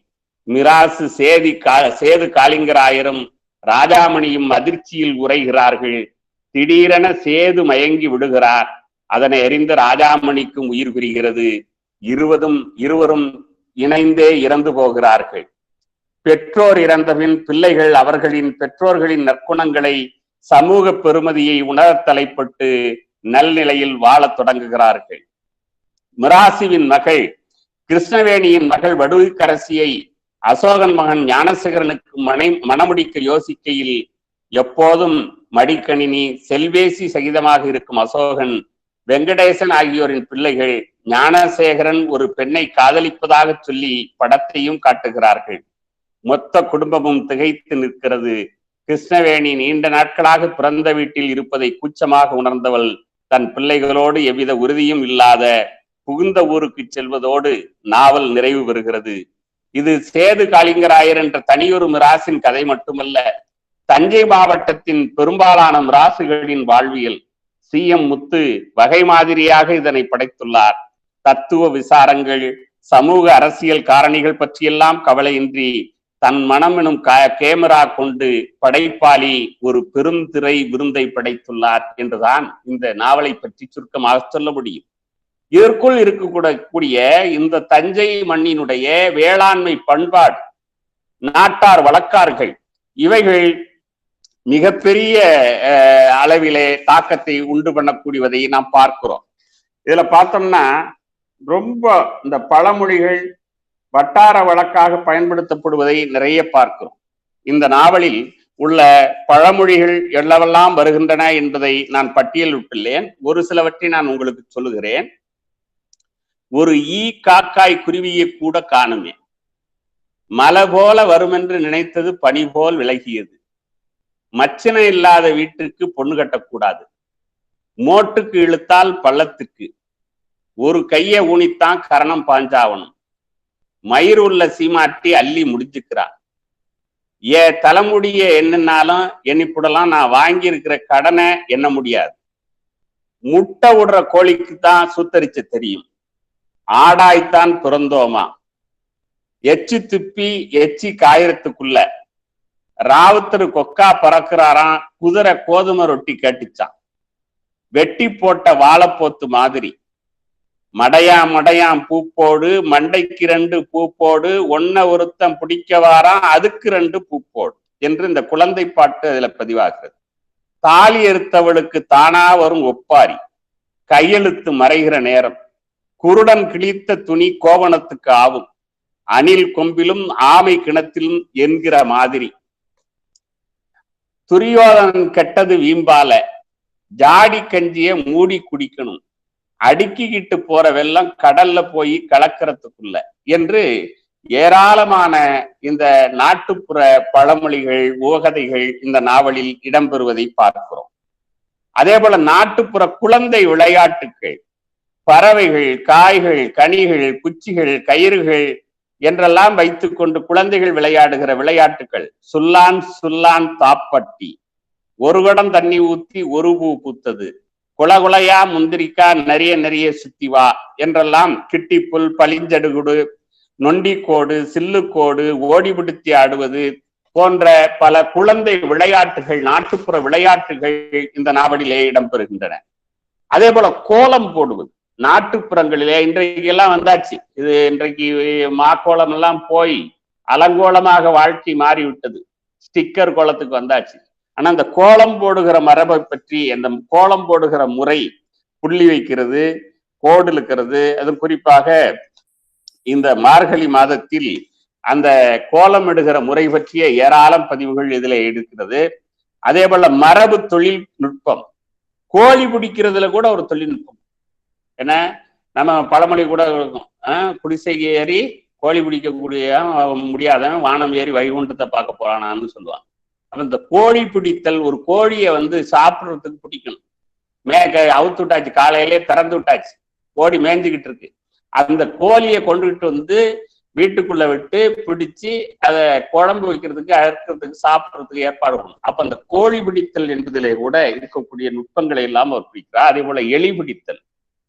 மிராசு சேது காளிங்கராயரும் ராஜாமணியும் அதிர்ச்சியில் உரைகிறார்கள். திடீரென சேது மயங்கி விடுகிறார். அதனை அறிந்த ராஜாமணிக்கும் உயிர் பிரிகிறது. இருவரும் இணைந்தே இறந்து போகிறார்கள். பெற்றோர் இறந்தபின் பிள்ளைகள் அவர்களின் பெற்றோர்களின் நற்குணங்களை, சமூக பெருமதியை உணர தலைப்பட்டு நல்நிலையில் வாழத் தொடங்குகிறார்கள். மிராசுவின் மகள் கிருஷ்ணவேணியின் மகள் வடுகரசியை அசோகன் மகன் ஞானசேகரனுக்கு மணமுடிக்க யோசிக்கையில் எப்போதும் மடிக்கணினி, செல்வேசி சகிதமாக இருக்கும் அசோகன், வெங்கடேசன் ஆகியோரின் பிள்ளைகள் ஞானசேகரன் ஒரு பெண்ணை காதலிப்பதாக சொல்லி படத்தையும் காட்டுகிறார்கள். மொத்த குடும்பமும் திகைத்து நிற்கிறது. கிருஷ்ணவேணி நீண்ட நாட்களாக பிறந்த வீட்டில் இருப்பதை கூச்சமாக உணர்ந்தவள் தன் பிள்ளைகளோடு எவ்வித உறுதியும் இல்லாத புகுந்த ஊருக்கு செல்வதோடு நாவல் நிறைவு பெறுகிறது. இது சேது காளிங்கராயர் என்ற தனியொரு மிராசின் கதை மட்டுமல்ல, தஞ்சை மாவட்டத்தின் பெரும்பாலான மிராசுகளின் வாழ்வியல். CM முத்து வகை மாதிரியாக இதனை படைத்துள்ளார். தத்துவ விசாரங்கள், சமூக அரசியல் காரணிகள் பற்றியெல்லாம் கவலையின்றி தன் மனம் எனும் கேமரா கொண்டு படைப்பாளி ஒரு பெருந்திரை விருந்தை படைத்துள்ளார் என்றுதான் இந்த நாவலை பற்றி சுருக்கமாக சொல்ல முடியும். இதற்குள் இருக்கக்கூடிய இந்த தஞ்சை மண்ணினுடைய வேளாண்மை பண்பாடு, நாட்டார் வழக்கார்கள், இவைகள் மிகப்பெரிய அளவிலே தாக்கத்தை உண்டு பண்ணக்கூடியதை நாம் பார்க்கிறோம். இதுல பார்த்தோம்னா ரொம்ப இந்த பழமொழிகள் வட்டார வழக்காக பயன்படுத்தப்படுவதை நிறைய பார்க்கிறோம். இந்த நாவலில் உள்ள பழமொழிகள் எவ்வளவெல்லாம் வருகின்றன என்பதை நான் பட்டியலிட்டுள்ளேன். ஒரு சிலவற்றை நான் உங்களுக்கு சொல்லுகிறேன். ஒரு ஈ காக்காய் குருவியை கூட காணுமே, மலை போல வருமென்று நினைத்தது பனி போல் விலகியது, மச்சினை இல்லாத வீட்டுக்கு பொண்ணு கட்டக்கூடாது, மோட்டுக்கு இழுத்தால் பள்ளத்துக்கு, ஒரு கையை ஊனித்தான் கரணம் பாஞ்சாவணும், மயிர் உள்ள சீமாட்டி அள்ளி முடிச்சுக்கிறான், தலைமுடிய என்னன்னாலும் எண்ணிப்புடலாம், நான் வாங்கி இருக்கிற கடனை எண்ண முடியாது, முட்டை விடுற கோழிக்கு தான் சுத்தரிச்ச தெரியும், ஆடாய்த்தான் பிறந்தோமா, எச்சி துப்பி எச்சி காயறதுக்குள்ள, ராவுத்தரு கொக்கா பறக்கிறாராம், குதிரை கோதுமை ரொட்டி கேட்டுச்சான், வெட்டி போட்ட வாழைப்போத்து மாதிரி, மடையாம் மடையாம் பூப்போடு, மண்டைக்கு 2 பூப்போடு, ஒன்ன ஒருத்தம் பிடிக்க வாராம், அதுக்கு 2 பூப்போடு என்று இந்த குழந்தை பாட்டு அதுல பதிவாகிறது. தாலி எடுத்தவளுக்கு தானா வரும் ஒப்பாரி, கையெழுத்து மறைகிற நேரம், குருடன் கிழித்த துணி கோவணத்துக்கு ஆகும், அணில் கொம்பிலும் ஆமை கிணத்திலும் என்கிற மாதிரி, துரியோதனன் கெட்டது வீம்பால, ஜாடி கஞ்சிய மூடி குடிக்கணும், அடுக்கிக்கிட்டு போற வெள்ளம் கடல்ல போய் கலக்கிறதுக்குள்ள என்று ஏராளமான இந்த நாட்டுப்புற பழமொழிகள், ஓகதைகள் இந்த நாவலில் இடம்பெறுவதை பார்க்கிறோம். அதே போல நாட்டுப்புற குழந்தை விளையாட்டுகள், பறவைகள், காய்கள், கனிகள், குச்சிகள், கயிறுகள் என்றெல்லாம் வைத்துக்கொண்டு குழந்தைகள் விளையாடுகிற விளையாட்டுகள், சுல்லான் சுல்லான் தாப்பட்டி, ஒரு குடம் தண்ணி ஊத்தி ஒரு பூ பூத்தது, குலகுலையா முந்திரிக்கா நிறைய நிறைய சுத்தி வா என்றெல்லாம், கிட்டிப்புல், பளிஞ்சடுகுடு, நொண்டிக்கோடு, சில்லுக்கோடு, ஓடி பிடித்தி ஆடுவது போன்ற பல குழந்தை விளையாட்டுகள், நாட்டுப்புற விளையாட்டுகள் இந்த நாவலிலே இடம்பெறுகின்றன. அதே போல கோலம் போடுவது நாட்டுப்புறங்களிலே இன்றைக்கெல்லாம் வந்தாச்சு. இது இன்றைக்கு மாக்கோலம் எல்லாம் போய் அலங்கோலமாக வாழ்க்கை மாறிவிட்டது, ஸ்டிக்கர் கோலத்துக்கு வந்தாச்சு. ஆனா அந்த கோலம் போடுகிற மரபை பற்றி, அந்த கோலம் போடுகிற முறை, புள்ளி வைக்கிறது, கோடு இழுக்கிறது, அது குறிப்பாக இந்த மார்கழி மாதத்தில் அந்த கோலம் இடுகிற முறை பற்றிய ஏராளம் பதிவுகள் இதுல இருக்கிறது. அதே போல மரபு தொழில்நுட்பம், கோழி பிடிக்கிறதுல கூட ஒரு தொழில்நுட்பம். ஏன்னா நம்ம பழமொழி கூட இருக்கும், குடிசைக்கு ஏறி கோழி பிடிக்கக்கூடிய முடியாதவன் வானம் ஏறி வைகுண்டத்தை பார்க்க போறானான்னு சொல்லுவாங்க. அப்ப இந்த கோழி பிடித்தல், ஒரு கோழியை சாப்பிடுறதுக்கு பிடிக்கணும். அவுத்து விட்டாச்சு, காலையிலே திறந்து விட்டாச்சு, கோழி மேய்ஞ்சுக்கிட்டு இருக்கு. அந்த கோழியை கொண்டுகிட்டு வீட்டுக்குள்ள விட்டு பிடிச்சு அதை குழம்பு வைக்கிறதுக்கு, அறுக்கிறதுக்கு, சாப்பிட்றதுக்கு ஏற்பாடு பண்ணணும். அப்ப அந்த கோழி பிடித்தல் என்பதிலே கூட இருக்கக்கூடிய நுட்பங்களை எல்லாம் அவர் பிடிக்கிறார். அதே போல எலி பிடித்தல்,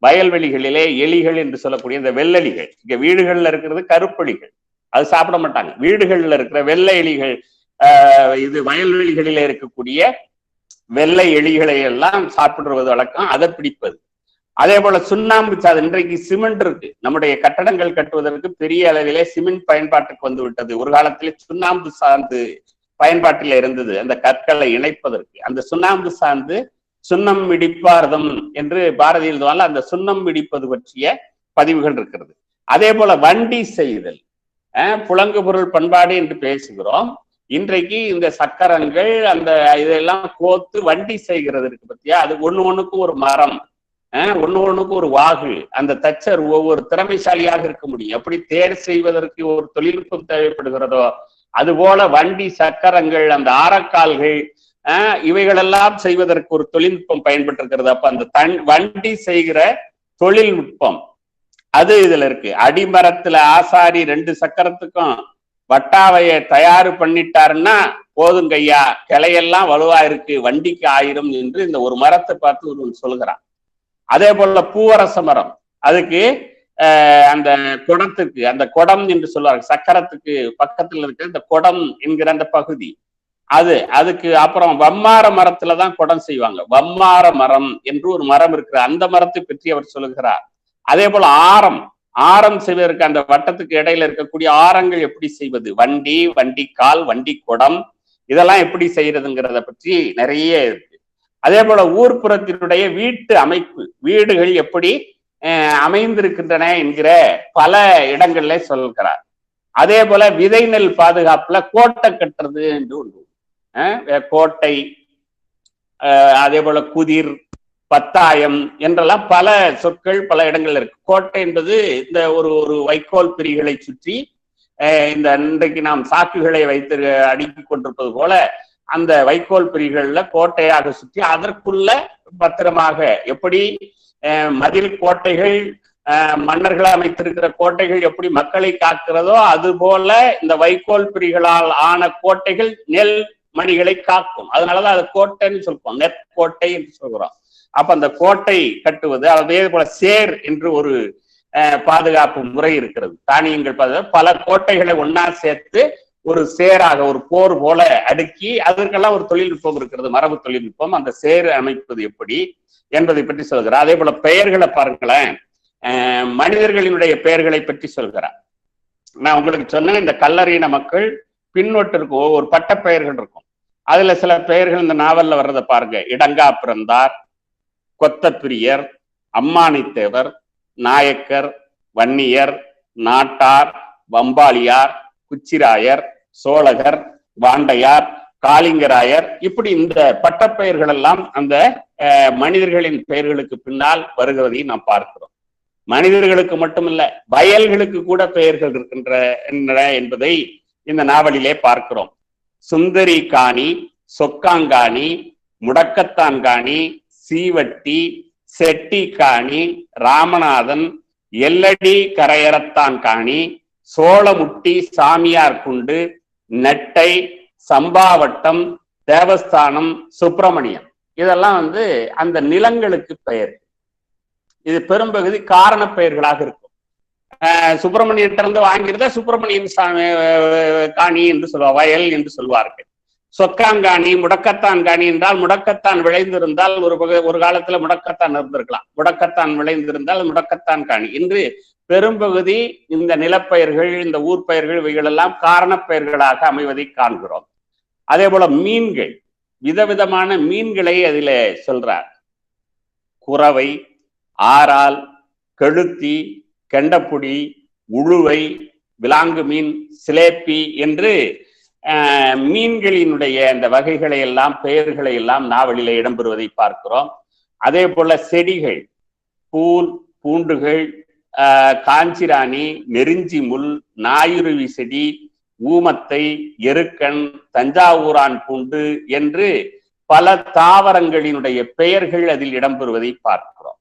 வயல்வெளிகளிலே எலிகள் என்று சொல்லக்கூடிய இந்த வெள்ளெலிகள், இங்க வீடுகள்ல இருக்கிறது கருப்பெலிகள், அது சாப்பிட மாட்டாங்க. வீடுகள்ல இருக்கிற வெள்ளை எலிகள், இது வயல்வெளிகளிலே இருக்கக்கூடிய வெள்ளை எலிகளை எல்லாம் சாப்பிடுவது வழக்கம், அதை பிடிப்பது. அதே போல சுண்ணாம்பு சாது, இன்றைக்கு சிமெண்ட் இருக்கு, நம்முடைய கட்டடங்கள் கட்டுவதற்கு பெரிய அளவிலே சிமெண்ட் பயன்பாட்டுக்கு வந்து விட்டது. ஒரு காலத்திலே சுண்ணாம்பு சாந்து பயன்பாட்டில் இருந்தது, அந்த கற்களை இணைப்பதற்கு. அந்த சுண்ணாம்பு சாந்து சுண்ணம் இடிப்பார்தம் என்று பாரதி எழுதுவாங்க, அந்த சுண்ணம் இடிப்பது பற்றிய பதிவுகள் இருக்கிறது. அதே போல வண்டி செய்தல், புலங்கு பொருள் பண்பாடு என்று பேசுகிறோம். இன்றைக்கு இந்த சக்கரங்கள் அந்த இதெல்லாம் கோத்து வண்டி செய்கிறது இருக்கு பத்தியா, அது ஒண்ணுக்கும் ஒரு மரம், ஒண்ணுக்கும் ஒரு வாகு. அந்த தச்சர் ஒவ்வொரு திறமைசாலியாக இருக்க முடியும். எப்படி தேர் செய்வதற்கு ஒரு தொழில்நுட்பம் தேவைப்படுகிறதோ அதுபோல வண்டி சக்கரங்கள், அந்த ஆரக்கால்கள், இவைகளெல்லாம் செய்வதற்கு ஒரு தொழில்நுட்பம் பயன்பட்டிருக்கிறது. அப்ப அந்த வண்டி செய்கிற தொழில்நுட்பம் அது இதுல இருக்கு. அடிமரத்துல ஆசாரி 2 சக்கரத்துக்கும் வட்டாவைய தயாரு பண்ணிட்டாருன்னா போதுங்கய்யா, கிளையெல்லாம் வலுவா இருக்கு, வண்டிக்கு 1000 என்று இந்த ஒரு மரத்தை பார்த்து ஒருவன் சொல்கிறான். அதே போல பூவரச மரம், அதுக்கு அந்த குடத்துக்கு, அந்த குடம் என்று சொல்லுவாங்க, சக்கரத்துக்கு பக்கத்துல இருக்க இந்த குடம் என்கிற அந்த பகுதி, அதுக்கு அப்புறம் வம்மார மரத்துலதான் குடம் செய்வாங்க. வம்மார மரம் என்று ஒரு மரம் இருக்கிற அந்த மரத்தை பற்றி அவர் சொல்லுகிறார். அதே போல ஆரம் செய்வதற்கு அந்த வட்டத்துக்கு இடையில இருக்கக்கூடிய ஆரங்கள் எப்படி செய்வது, வண்டி, வண்டி கால், வண்டி குடம், இதெல்லாம் எப்படி செய்யறதுங்கிறத பற்றி நிறைய இருக்கு. அதே போல ஊர்ப்புறத்தினுடைய வீட்டு அமைப்பு, வீடுகள் எப்படி அமைந்திருக்கின்றன என்கிற பல இடங்கள்ல சொல்கிறார். அதே போல விதை நெல் பாதுகாப்புல கோட்டை கட்டுறது என்று ஒன்று, கோட்டை, அதே போல குதிர், பத்தாயம் என்றெல்லாம் பல சொற்கள் பல இடங்கள்ல இருக்கு. கோட்டை என்பது இந்த ஒரு வைக்கோல் பிரிகளை சுற்றி இந்த இன்றைக்கு நாம் சாக்குகளை வைத்து அடுக்கி கொண்டிருப்பது போல அந்த வைக்கோல் பிரிகள்ல கோட்டையாக சுற்றி அதற்குள்ள பத்திரமாக, எப்படி மதில் கோட்டைகள், மன்னர்கள் அமைத்திருக்கிற கோட்டைகள் எப்படி மக்களை காக்கிறதோ அது போல இந்த வைக்கோல் பிரிகளால் ஆன கோட்டைகள் நெல் மணிகளை காக்கும். அதனாலதான் அது கோட்டைன்னு சொல்றோம், நெற்கோட்டை என்று சொல்கிறோம். அப்ப அந்த கோட்டை கட்டுவது, அதே போல சேர் என்று ஒரு பாதுகாப்பு முறை இருக்கிறது. தானியங்கள் பல கோட்டைகளை ஒன்னா சேர்த்து ஒரு சேராக, ஒரு போர் போல அடுக்கி, அதற்கெல்லாம் ஒரு தொழில்நுட்பம் இருக்கிறது, மரபு தொழில்நுட்பம். அந்த சேர் அமைப்பது எப்படி என்பதை பற்றி சொல்கிறார். அதே போல பெயர்களை பாருங்களேன், மனிதர்களினுடைய பெயர்களை பற்றி சொல்கிறார். நான் உங்களுக்கு சொன்னேன், இந்த கல்லறியின மக்கள் பின்னொட்டு இருக்கும், ஒவ்வொரு பட்ட பெயர்கள் இருக்கும். அதுல சில பெயர்கள் இந்த நாவல்ல வர்றதை பாருங்க. இடங்கா பிறந்தார், கொத்தப்பிரியர், அம்மானித்தேவர், நாயக்கர், வன்னியர், நாட்டார், வம்பாளியார், குச்சிராயர், சோழகர், வாண்டையார், காளிங்கராயர், இப்படி இந்த பட்டப்பெயர்கள் எல்லாம் அந்த மனிதர்களின் பெயர்களுக்கு பின்னால் வருகிறதை நாம் பார்க்கிறோம். மனிதர்களுக்கு மட்டுமல்ல, வயல்களுக்கு கூட பெயர்கள் இருக்கின்றன என்பதை இந்த நாவலிலே பார்க்கிறோம். சுந்தரி காணி, சொக்காங்காணி, முடக்கத்தான் காணி, சீவட்டி, செட்டி காணி, ராமநாதன், எல்லடி கரையறத்தான் காணி, சோளமுட்டி, சாமியார் குண்டு, நெட்டை, சம்பாவட்டம், தேவஸ்தானம், சுப்பிரமணியம், இதெல்லாம் அந்த நிலங்களுக்கு பெயர். இது பெரும்பகுதி காரண பெயர்களாக இருக்கும். சுப்பிரமணியத்திலிருந்து வாங்கிறத சுப்பிரமணியன் காணி என்று சொல்லுவார், வயல் என்று சொல்வார்கள். சொக்காங்காணி, முடக்கத்தான் காணி என்றால் முடக்கத்தான் விளைந்திருந்தால் ஒரு காலத்துல முடக்கத்தான் இருந்திருக்கலாம், முடக்கத்தான் விளைந்திருந்தால் முடக்கத்தான் காணி. இன்று பெரும்பகுதி இந்த நிலப்பெயர்கள், இந்த ஊர் பெயர்கள், இவைகளெல்லாம் காரண பெயர்களாக அமைவதை காண்கிறோம். அதே போல மீன்கள், விதவிதமான மீன்களை அதில சொல்றார். குறவை, ஆறால், கெழுத்தி, கெண்டப்புடி, உழுவை, விலாங்கு மீன், சிலேப்பி என்று மீன்களினுடைய அந்த வகைகளை எல்லாம், பெயர்களை எல்லாம் நாவலிலே இடம்பெறுவதை பார்க்கிறோம். அதே போல செடிகள், பூல், பூண்டுகள், காஞ்சிராணி, நெருஞ்சி முள், நாயுருவி செடி, ஊமத்தை, எருக்கன், தஞ்சாவூரான் பூண்டு என்று பல தாவரங்களினுடைய பெயர்கள் அதில் இடம்பெறுவதை பார்க்கிறோம்.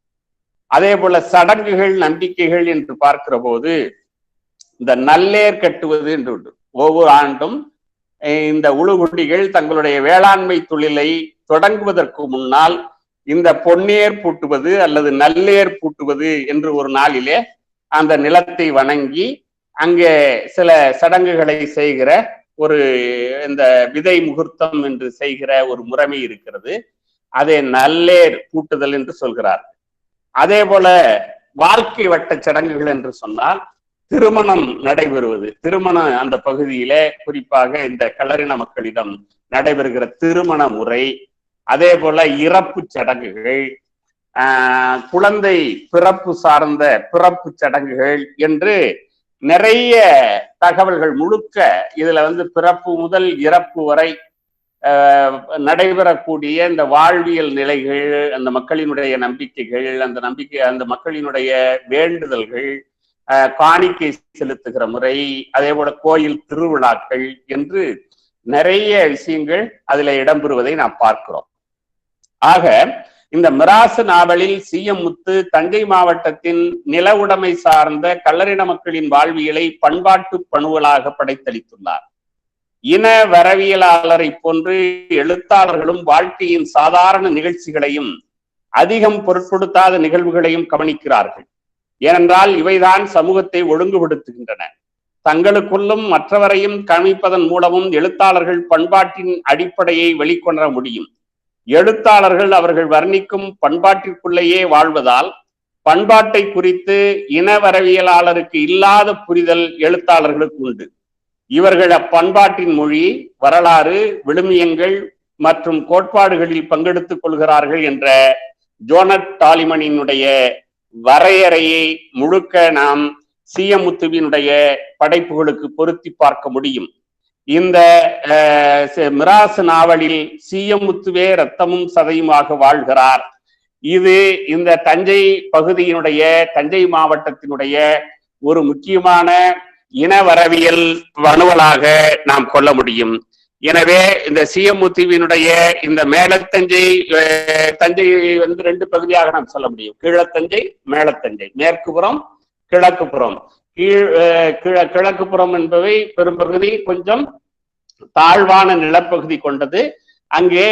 அதே போல சடங்குகள், நம்பிக்கைகள் என்று பார்க்கிற போது இந்த நல்லேர் கட்டுவது என்று உண்டு. ஒவ்வொரு ஆண்டும் இந்த உழுகுடிகள் தங்களுடைய வேளாண்மை தொழிலை தொடங்குவதற்கு முன்னால் இந்த பொன்னேர் பூட்டுவது அல்லது நல்லேர் பூட்டுவது என்று ஒரு நாளிலே அந்த நிலத்தை வணங்கி அங்கே சில சடங்குகளை செய்கிற ஒரு இந்த விதை முகூர்த்தம் என்று செய்கிற ஒரு முறைமை இருக்கிறது. அதை நல்லேர் பூட்டுதல் என்று சொல்கிறார். அதே போல வாழ்க்கை வட்ட சடங்குகள் என்று சொன்னால் திருமணம் நடைபெறுவது, திருமணம் அந்த பகுதியிலே குறிப்பாக இந்த கல்லறின மக்களிடம் நடைபெறுகிற திருமண முறை, அதே போல இறப்பு சடங்குகள், குழந்தை பிறப்பு சார்ந்த பிறப்பு சடங்குகள் என்று நிறைய தகவல்கள் முழுக்க இதுல பிறப்பு முதல் இறப்பு வரை நடைபெறக்கூடிய இந்த வாழ்வியல் நிலைகள், அந்த மக்களினுடைய நம்பிக்கைகள், அந்த மக்களினுடைய வேண்டுதல்கள், காணிக்கை செலுத்துகிற முறை, அதே போல கோயில் திருவிழாக்கள் என்று நிறைய விஷயங்கள் அதுல இடம்பெறுவதை நாம் பார்க்கிறோம். ஆக இந்த மிராசு நாவலில் சி.எம். முத்து தஞ்சை மாவட்டத்தின் நில உடைமை சார்ந்த கல்லறின மக்களின் வாழ்வியலை பண்பாட்டு பணுவலாக படைத்தளித்துள்ளார். இன வரவியலாளரை போன்று எழுத்தாளர்களும் வாழ்க்கையின் சாதாரண நிகழ்ச்சிகளையும் அதிகம் பொருட்படுத்தாத நிகழ்வுகளையும் கவனிக்கிறார்கள். ஏனென்றால் இவைதான் சமூகத்தை ஒழுங்குபடுத்துகின்றன. தங்களுக்குள்ளும் மற்றவரையும் கவனிப்பதன் மூலமும் எழுத்தாளர்கள் பண்பாட்டின் அடிப்படையை வெளிக்கொணர முடியும். எழுத்தாளர்கள் அவர்கள் வர்ணிக்கும் பண்பாட்டிற்குள்ளேயே வாழ்வதால் பண்பாட்டை குறித்து இனவரவியலாளருக்கு இல்லாத புரிதல் எழுத்தாளர்களுக்கு உண்டு. இவர்கள் அப்பண்பாட்டின் மொழி, வரலாறு, விழுமியங்கள் மற்றும் கோட்பாடுகளில் பங்கெடுத்துக் கொள்கிறார்கள் என்ற ஜோனட் டாலிமனினுடைய வரையறையை முழுக்க நாம் சி.எம். முத்துவினுடைய படைப்புகளுக்கு பொருத்தி பார்க்க முடியும். இந்த மிராசு நாவலில் சி.எம். முத்துவே ரத்தமும் சதையுமாக வாழ்கிறார். இது இந்த தஞ்சை பகுதியினுடைய, தஞ்சை மாவட்டத்தினுடைய ஒரு முக்கியமான இனவரவியல் வணுவலாக நாம் கொள்ள முடியும். எனவே இந்த சி.எம். முத்துவினுடைய இந்த மேலத்தஞ்சை, தஞ்சையை ரெண்டு பகுதியாக நாம் சொல்ல முடியும். கீழத்தஞ்சை, மேலத்தஞ்சை, மேற்கு புறம், கிழக்கு புறம். கிழக்கு புறம் என்பவை பெரும்பகுதி கொஞ்சம் தாழ்வான நிலப்பகுதி கொண்டது. அங்கே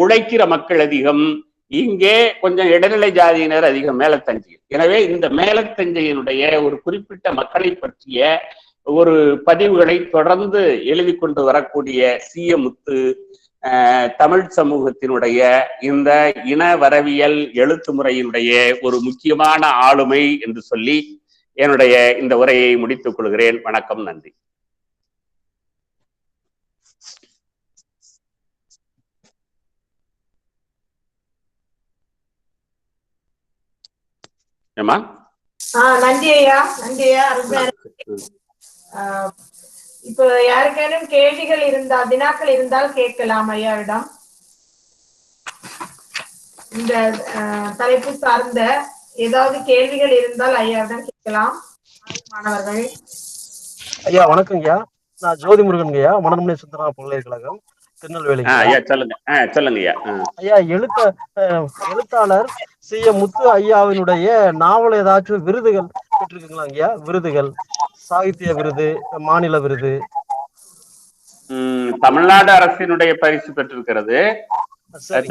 உழைக்கிற மக்கள் அதிகம், இங்கே கொஞ்சம் இடைநிலை ஜாதியினர் அதிகம் மேலத்தஞ்சையில். எனவே இந்த மேலத்தஞ்சையினுடைய ஒரு குறிப்பிட்ட மக்களை பற்றிய ஒரு பதிவுகளை தொடர்ந்து எழுதி கொண்டு வரக்கூடிய சி.எம். முத்து தமிழ் சமூகத்தினுடைய இந்த இன வரவியல் எழுத்து முறையினுடைய ஒரு முக்கியமான ஆளுமை என்று சொல்லி என்னுடைய இந்த உரையை முடித்துக் கொள்கிறேன். வணக்கம், நன்றி. நன்றி ஐயா, நன்றி ஐயா. இப்ப யாருக்கேனும் கேள்விகள் இருந்தால், வினாக்கள் இருந்தால் கேட்கலாம் ஐயாவிடம். இந்த தலைப்பு சார்ந்த ஏதாவது கேள்விகள் இருந்தால் ஐயாவிடம் கேட்கலாம். மாணவர்கள். ஐயா வணக்கம் ஐயா, நான் ஜோதி முருகன் ஐயா, மனோன்மணி சுந்தரா பல்கலைக்கழகம், திருநெல்வேலி. சொல்லுங்க ஐயா. எழுத்தாளர் சி.எம். முத்து ஐயாவினுடைய நாவல் ஏதாச்சும் விருதுகள் பெற்றிருக்குங்களா ஐயா? விருதுகள், சாகித்ய விருது, மாநில விருது? தமிழ்நாடு அரசினுடைய பரிசு பெற்றிருக்கிறது.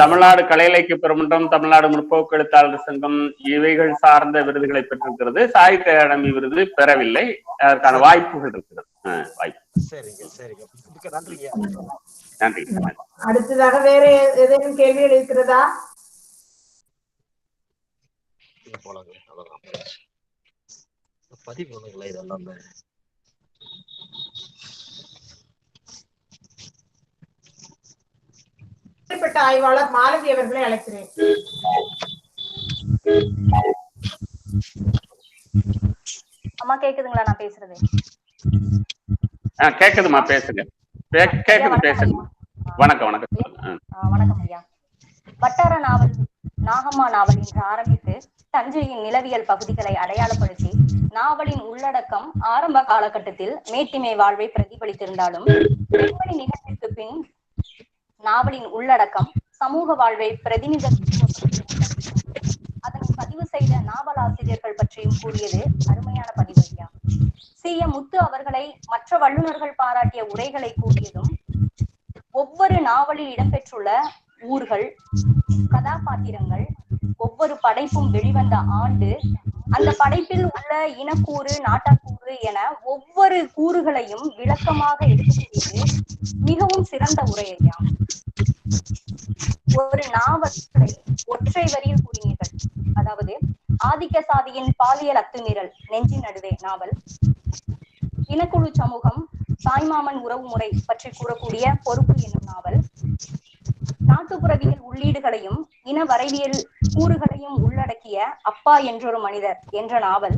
தமிழ்நாடு கலை இலக்கிய பெருமன்றம், தமிழ்நாடு முற்போக்கு எழுத்தாளர் சங்கம் இவைகள் சார்ந்த விருதுகளை பெற்றிருக்கிறது. சாகித்ய அகாடமி விருது பெறவில்லை. அதற்கான வாய்ப்புகள் இருக்கிறது. சரிங்க, சரிங்க, நன்றிங்க. நன்றி. அடுத்ததாக வேற ஏதேனும் கேள்விகள் இருக்கிறதா? பதிவு இதெல்லாம் ஆய்வாளர் மாலதி அவர்களை அழைக்கிறேன். அம்மா கேக்குதுங்களா நான் பேசுறது? கேக்குதுமா, பேசுங்க. கேக்குது, பேசுங்க. வணக்கம். வணக்கம் ஐயா. வட்டார நாவல் நாகம்மா நாவல் என்று ஆரம்பித்து தஞ்சையின் நிலவியல் பகுதிகளை அடையாளப்படுத்தி நாவலின் உள்ளடக்கம் ஆரம்ப காலகட்டத்தில் மேட்டிமை வாழ்வை பிரதிபலித்திருந்தாலும் பெண்மணி நிகழ்ச்சிக்கு பின் நாவலின் உள்ளடக்கம் சமூக வாழ்வை அதனை பதிவு செய்த நாவலாசிரியர்கள் பற்றியும் கூறியது அருமையான பதிவு ஐயா. சி.எம். முத்து அவர்களை மற்ற வல்லுநர்கள் பாராட்டிய உரைகளை கூறியதும் ஒவ்வொரு நாவலில் இடம்பெற்றுள்ள ஊர்கள், கதாபாத்திரங்கள், ஒவ்வொரு படைப்பும் வெளிவந்த ஆண்டு, அந்த படைப்பில் உள்ள இனக்கூறு, நாட்டாக்கூறு என ஒவ்வொரு கூறுகளையும் விளக்கமாக எடுத்துக்கூடியது மிகவும் சிறந்த உரை ஐயா. ஒரு நாவலை ஒற்றை வரியில் கூறினீர்கள். அதாவது ஆதிக்க சாதியின் பாலியல் அத்துமீறல் நெஞ்சின் நடுவே நாவல், இனக்குழு சமூகம், தாய்மாமன் உறவு முறை பற்றி கூறக்கூடிய பொறுப்பு என்னும் நாவல், நாட்டுப்புறவியல் உள்ளீடுகளையும் இன வரைவியல் கூறுகளையும் உள்ளடக்கிய அப்பா என்றொரு மனிதர் என்ற நாவல்,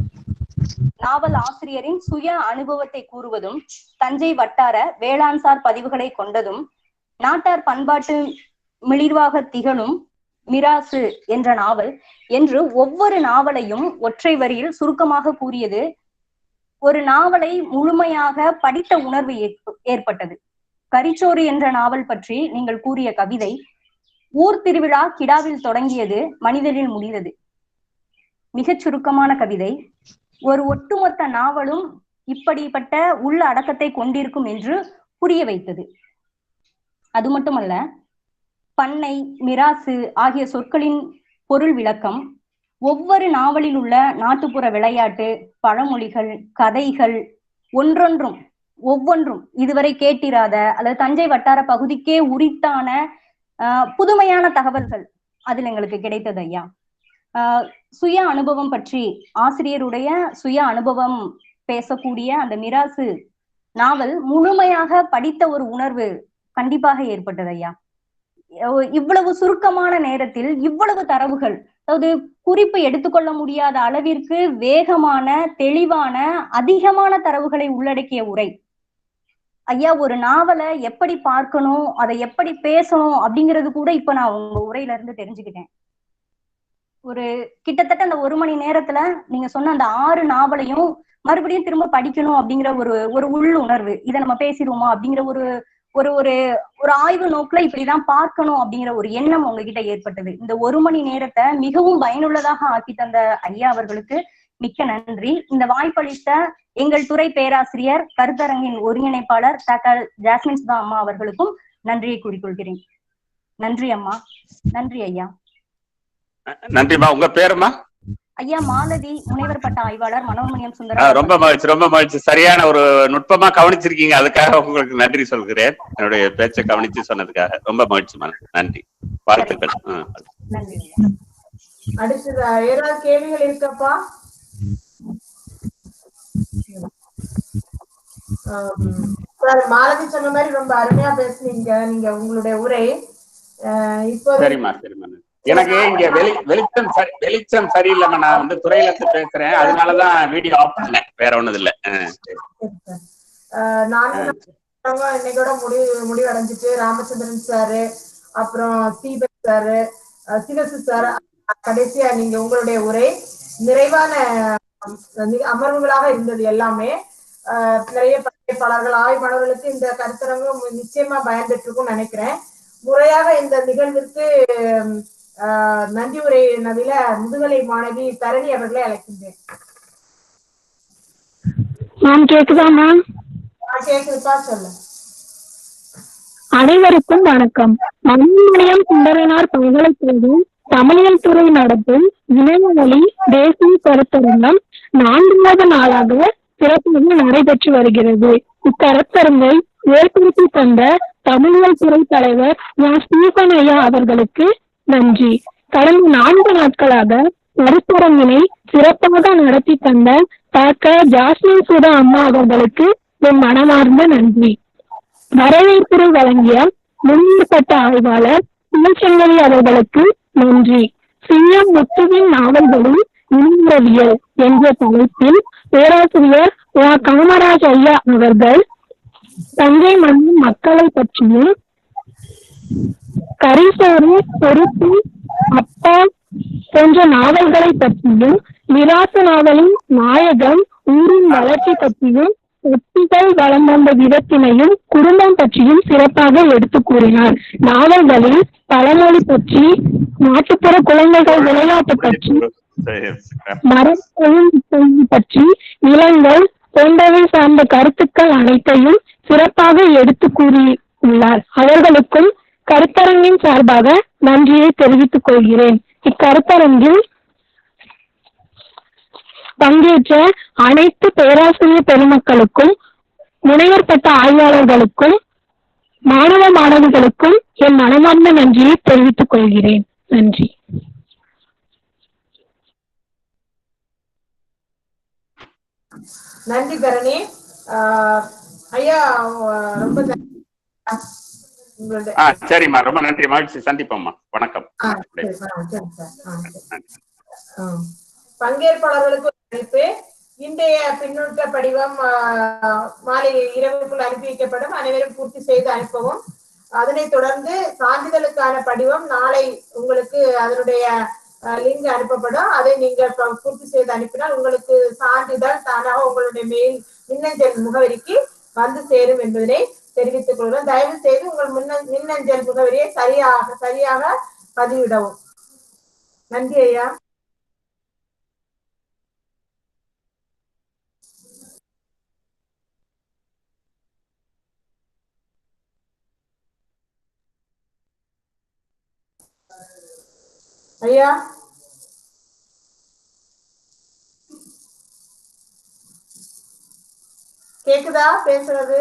நாவல் ஆசிரியரின் சுய அனுபவத்தை கூறுவதும், தஞ்சை வட்டார வேளாண்சார் பதிவுகளை கொண்டதும், நாட்டார் பண்பாட்டு மிளிர்வாக திகழும் மிராசு என்ற நாவல் என்று ஒவ்வொரு நாவலையும் ஒற்றை வரியில் சுருக்கமாக கூறியது ஒரு நாவலை முழுமையாக படித்த உணர்வு ஏற்பட்டது. கரிச்சோறு என்ற நாவல் பற்றி நீங்கள் கூறிய கவிதை, ஊர் திருவிழா கிடாவில் தொடங்கியது, மனிதனில் முடிந்தது. மிகச் சுருக்கமான கவிதை. ஒரு ஒட்டுமொத்த நாவலும் இப்படிப்பட்ட உள்ள அடக்கத்தை கொண்டிருக்கும் என்று புரிய வைத்தது. அது மட்டுமல்ல, பண்ணை, மிராசு ஆகிய சொற்களின் பொருள் விளக்கம், ஒவ்வொரு நாவலில் உள்ள நாட்டுப்புற விளையாட்டு, பழமொழிகள், கதைகள் ஒவ்வொன்றும் இதுவரை கேட்டிராத அல்லது தஞ்சை வட்டார பகுதிக்கே உரித்தான புதுமையான தகவல்கள் அதில் எங்களுக்கு கிடைத்தது ஐயா. சுய அனுபவம் பற்றி, ஆசிரியருடைய சுய அனுபவம் பேசக்கூடிய அந்த மிராசு நாவல் முழுமையாக படித்த ஒரு உணர்வு கண்டிப்பாக ஏற்பட்டது ஐயா. இவ்வளவு சுருக்கமான நேரத்தில் இவ்வளவு தரவுகள், அதாவது குறிப்பு எடுத்துக்கொள்ள முடியாத அளவிற்கு வேகமான, தெளிவான, அதிகமான தரவுகளை உள்ளடக்கிய உரை ஐயா. ஒரு நாவலை எப்படி பார்க்கணும், அதை எப்படி பேசணும் அப்படிங்கிறது கூட இப்ப நான் உங்க உரையில இருந்து தெரிஞ்சுக்கிட்டேன். ஒரு கிட்டத்தட்ட அந்த 1 மணி நேரத்துல நீங்க சொன்ன அந்த 6 நாவலையும் மறுபடியும் திரும்ப படிக்கணும் அப்படிங்கிற ஒரு உள்ளுணர்வு, இதை நம்ம பேசிடுவோமா அப்படிங்கிற ஒரு ஒரு ஒரு ஆய்வு நோக்குல இப்படிதான் பார்க்கணும் அப்படிங்கிற ஒரு எண்ணம் உங்ககிட்ட ஏற்பட்டது. இந்த 1 மணி நேரத்தை மிகவும் பயனுள்ளதாக ஆக்கி தந்த ஐயா அவர்களுக்கு மிக்க நன்றி. இந்த வாய்ப்பளித்த எங்கள் துறை பேராசிரியர், கருத்தரங்கின் ஒருங்கிணைப்பாளர் டாக்டர் ஜாஸ்மின் சுதா அம்மா அவர்களுக்கும் நன்றியை கூறிக்கொள்கிறேன். நன்றி அம்மா. நன்றி ஐயா. நன்றிமா. உங்க பேருமா? ஐயா மாலதி, முனைவர் பட்ட ஆய்வாளர், மனோன்மணியம் சுந்தரம். ரொம்ப மகிழ்ச்சி. சரியான ஒரு நுட்பமா கவனிச்சிருக்கீங்க, அதுக்காக உங்களுக்கு நன்றி சொல்கிறேன். என்னுடைய பேச்சை கவனிச்சு சொன்னதுக்காக ரொம்ப மகிழ்ச்சிமா. நன்றி, வாழ்த்துக்கள். நன்றி. அடுத்தது ஏதாவது கேள்விகள் இருக்கப்பா? மாலதி சொன்ன மாதிரி ரொம்ப அருமையா பேசுனீங்க நீங்க உங்களுடைய உரை. இப்போ சரிம்மா. எனக்கு இங்க வெளிச்சம் சரியில்லைம்மா. நான் வந்து துறையில பேசுறேன், அதனாலதான் வீடியோ ஆஃப் பண்ணேன், வேற ஒண்ணும் இல்ல. இன்னைக்கோட முடிவடைஞ்சிட்டு ராமச்சந்திரன் சாரு, அப்புறம் தீபக் சாரு, சிவசு சார், கடைசியா நீங்க உங்களுடைய உரை நிறைவான அமர்வுகளாக இருந்தது எல்லாமே. நிறைய பங்கேற்பாளர்கள், ஆய்வாளர்களுக்கு இந்த கருத்தரங்கம் நிச்சயமா பயன்பெற்று இருக்கும்னு நினைக்கிறேன். முறையாக இந்த நிகழ்விற்கு நன்றி உரை நவில முதுகலை மாணவி தரணி அவர்களை அழைக்கின்றேன். கேக்குதா மேம்? கேக்குதுப்பா, சொல்லு. அனைவருக்கும் வணக்கம். மனோன்மணியம் சுந்தரனார் பல்கலைக்கழகம் தமிழியல் துறை நடத்தும் இணையவழி தேசிய கருத்தரங்கம் 4வது நாளாக சிறப்பாக நடைபெற்று வருகிறது. இக்கருத்தரங்கை ஏற்படுத்தி தந்த தமிழியல் துறை தலைவர் ஸ்டீபன் ஐயா அவர்களுக்கு நன்றி. கடந்த 4 நாட்களாக கருத்தரங்கினை சிறப்பாக நடத்தி தந்த டாக்டர் ஜாஸ்மின் சுதா அம்மா அவர்களுக்கு என் மனமார்ந்த நன்றி. வரவேற்புரை வழங்கிய முன்னேற்பட்ட ஆய்வாளர் சிவசங்கரி அவர்களுக்கு நன்றி. சிஎம் முத்துவின் நாவல்களில் இனவியல் என்ற தலைப்பில் பேராசிரியர் காமராஜ் ஐயா அவர்கள் தஞ்சை மண்ணின் மக்களை பற்றியும், கரிசோறு, பொறுப்பு, அப்பா போன்ற நாவல்களை பற்றியும், மிராசு நாவலின் நாயகம் ஊரின் வளர்ச்சி பற்றியும், ஒத்திகள் வளம் வந்த விதத்தினையும், குடும்பம் பற்றியும் சிறப்பாக எடுத்து கூறினார். நாவல்களில் பழமொழி பற்றி, நாட்டுப்புற குழந்தைகள் விளையாட்டு பற்றி, மரபொழில் பற்றி, நிலங்கள் போன்றவை சார்ந்த கருத்துக்கள் அனைத்தையும் சிறப்பாக எடுத்து கூறியுள்ளார். அவர்களுக்கும் கருத்தரங்கின் சார்பாக நன்றியை தெரிவித்துக் கொள்கிறேன். இக்கருத்தரங்கில் பங்கேற்ற அனைத்து பேராசிரியர் பெருமக்களுக்கும், முனைவர் பட்ட ஆய்வாளர்களுக்கும், மாணவ மாணவிகளுக்கும் என் மனமார்ந்த நன்றியை தெரிவித்துக் கொள்கிறேன். நன்றி. நன்றி தரணி ஐயா. ரொம்ப சரிம்மா, ரொம்ப நன்றி. மகிழ்ச்சி, சந்திப்போம்மா. வணக்கம். பங்கேற்பாளர்களுக்கு அழைப்பு. இன்றைய பின்னூட்ட படிவம் மாலை இரவுக்குள் அனுப்பி வைக்கப்படும். அனைவரும் பூர்த்தி செய்து அனுப்பவும். அதனைத் தொடர்ந்து சான்றிதழுக்கான படிவம் நாளை உங்களுக்கு அதனுடைய லிங்க் அனுப்பப்படும். அதை நீங்கள் பூர்த்தி செய்து அனுப்பினால் உங்களுக்கு சான்றிதழ் தானாக உங்களுடைய மின்னஞ்சல் முகவரிக்கு வந்து சேரும் என்பதனை தெரிவித்துக் கொள்கிறோம். தயவு செய்து உங்கள் மின்னஞ்சல் முகவரியை சரியாக பதிவிடவும். நன்றி ஐயா. ஐயா கேக்குதா பேசுறது?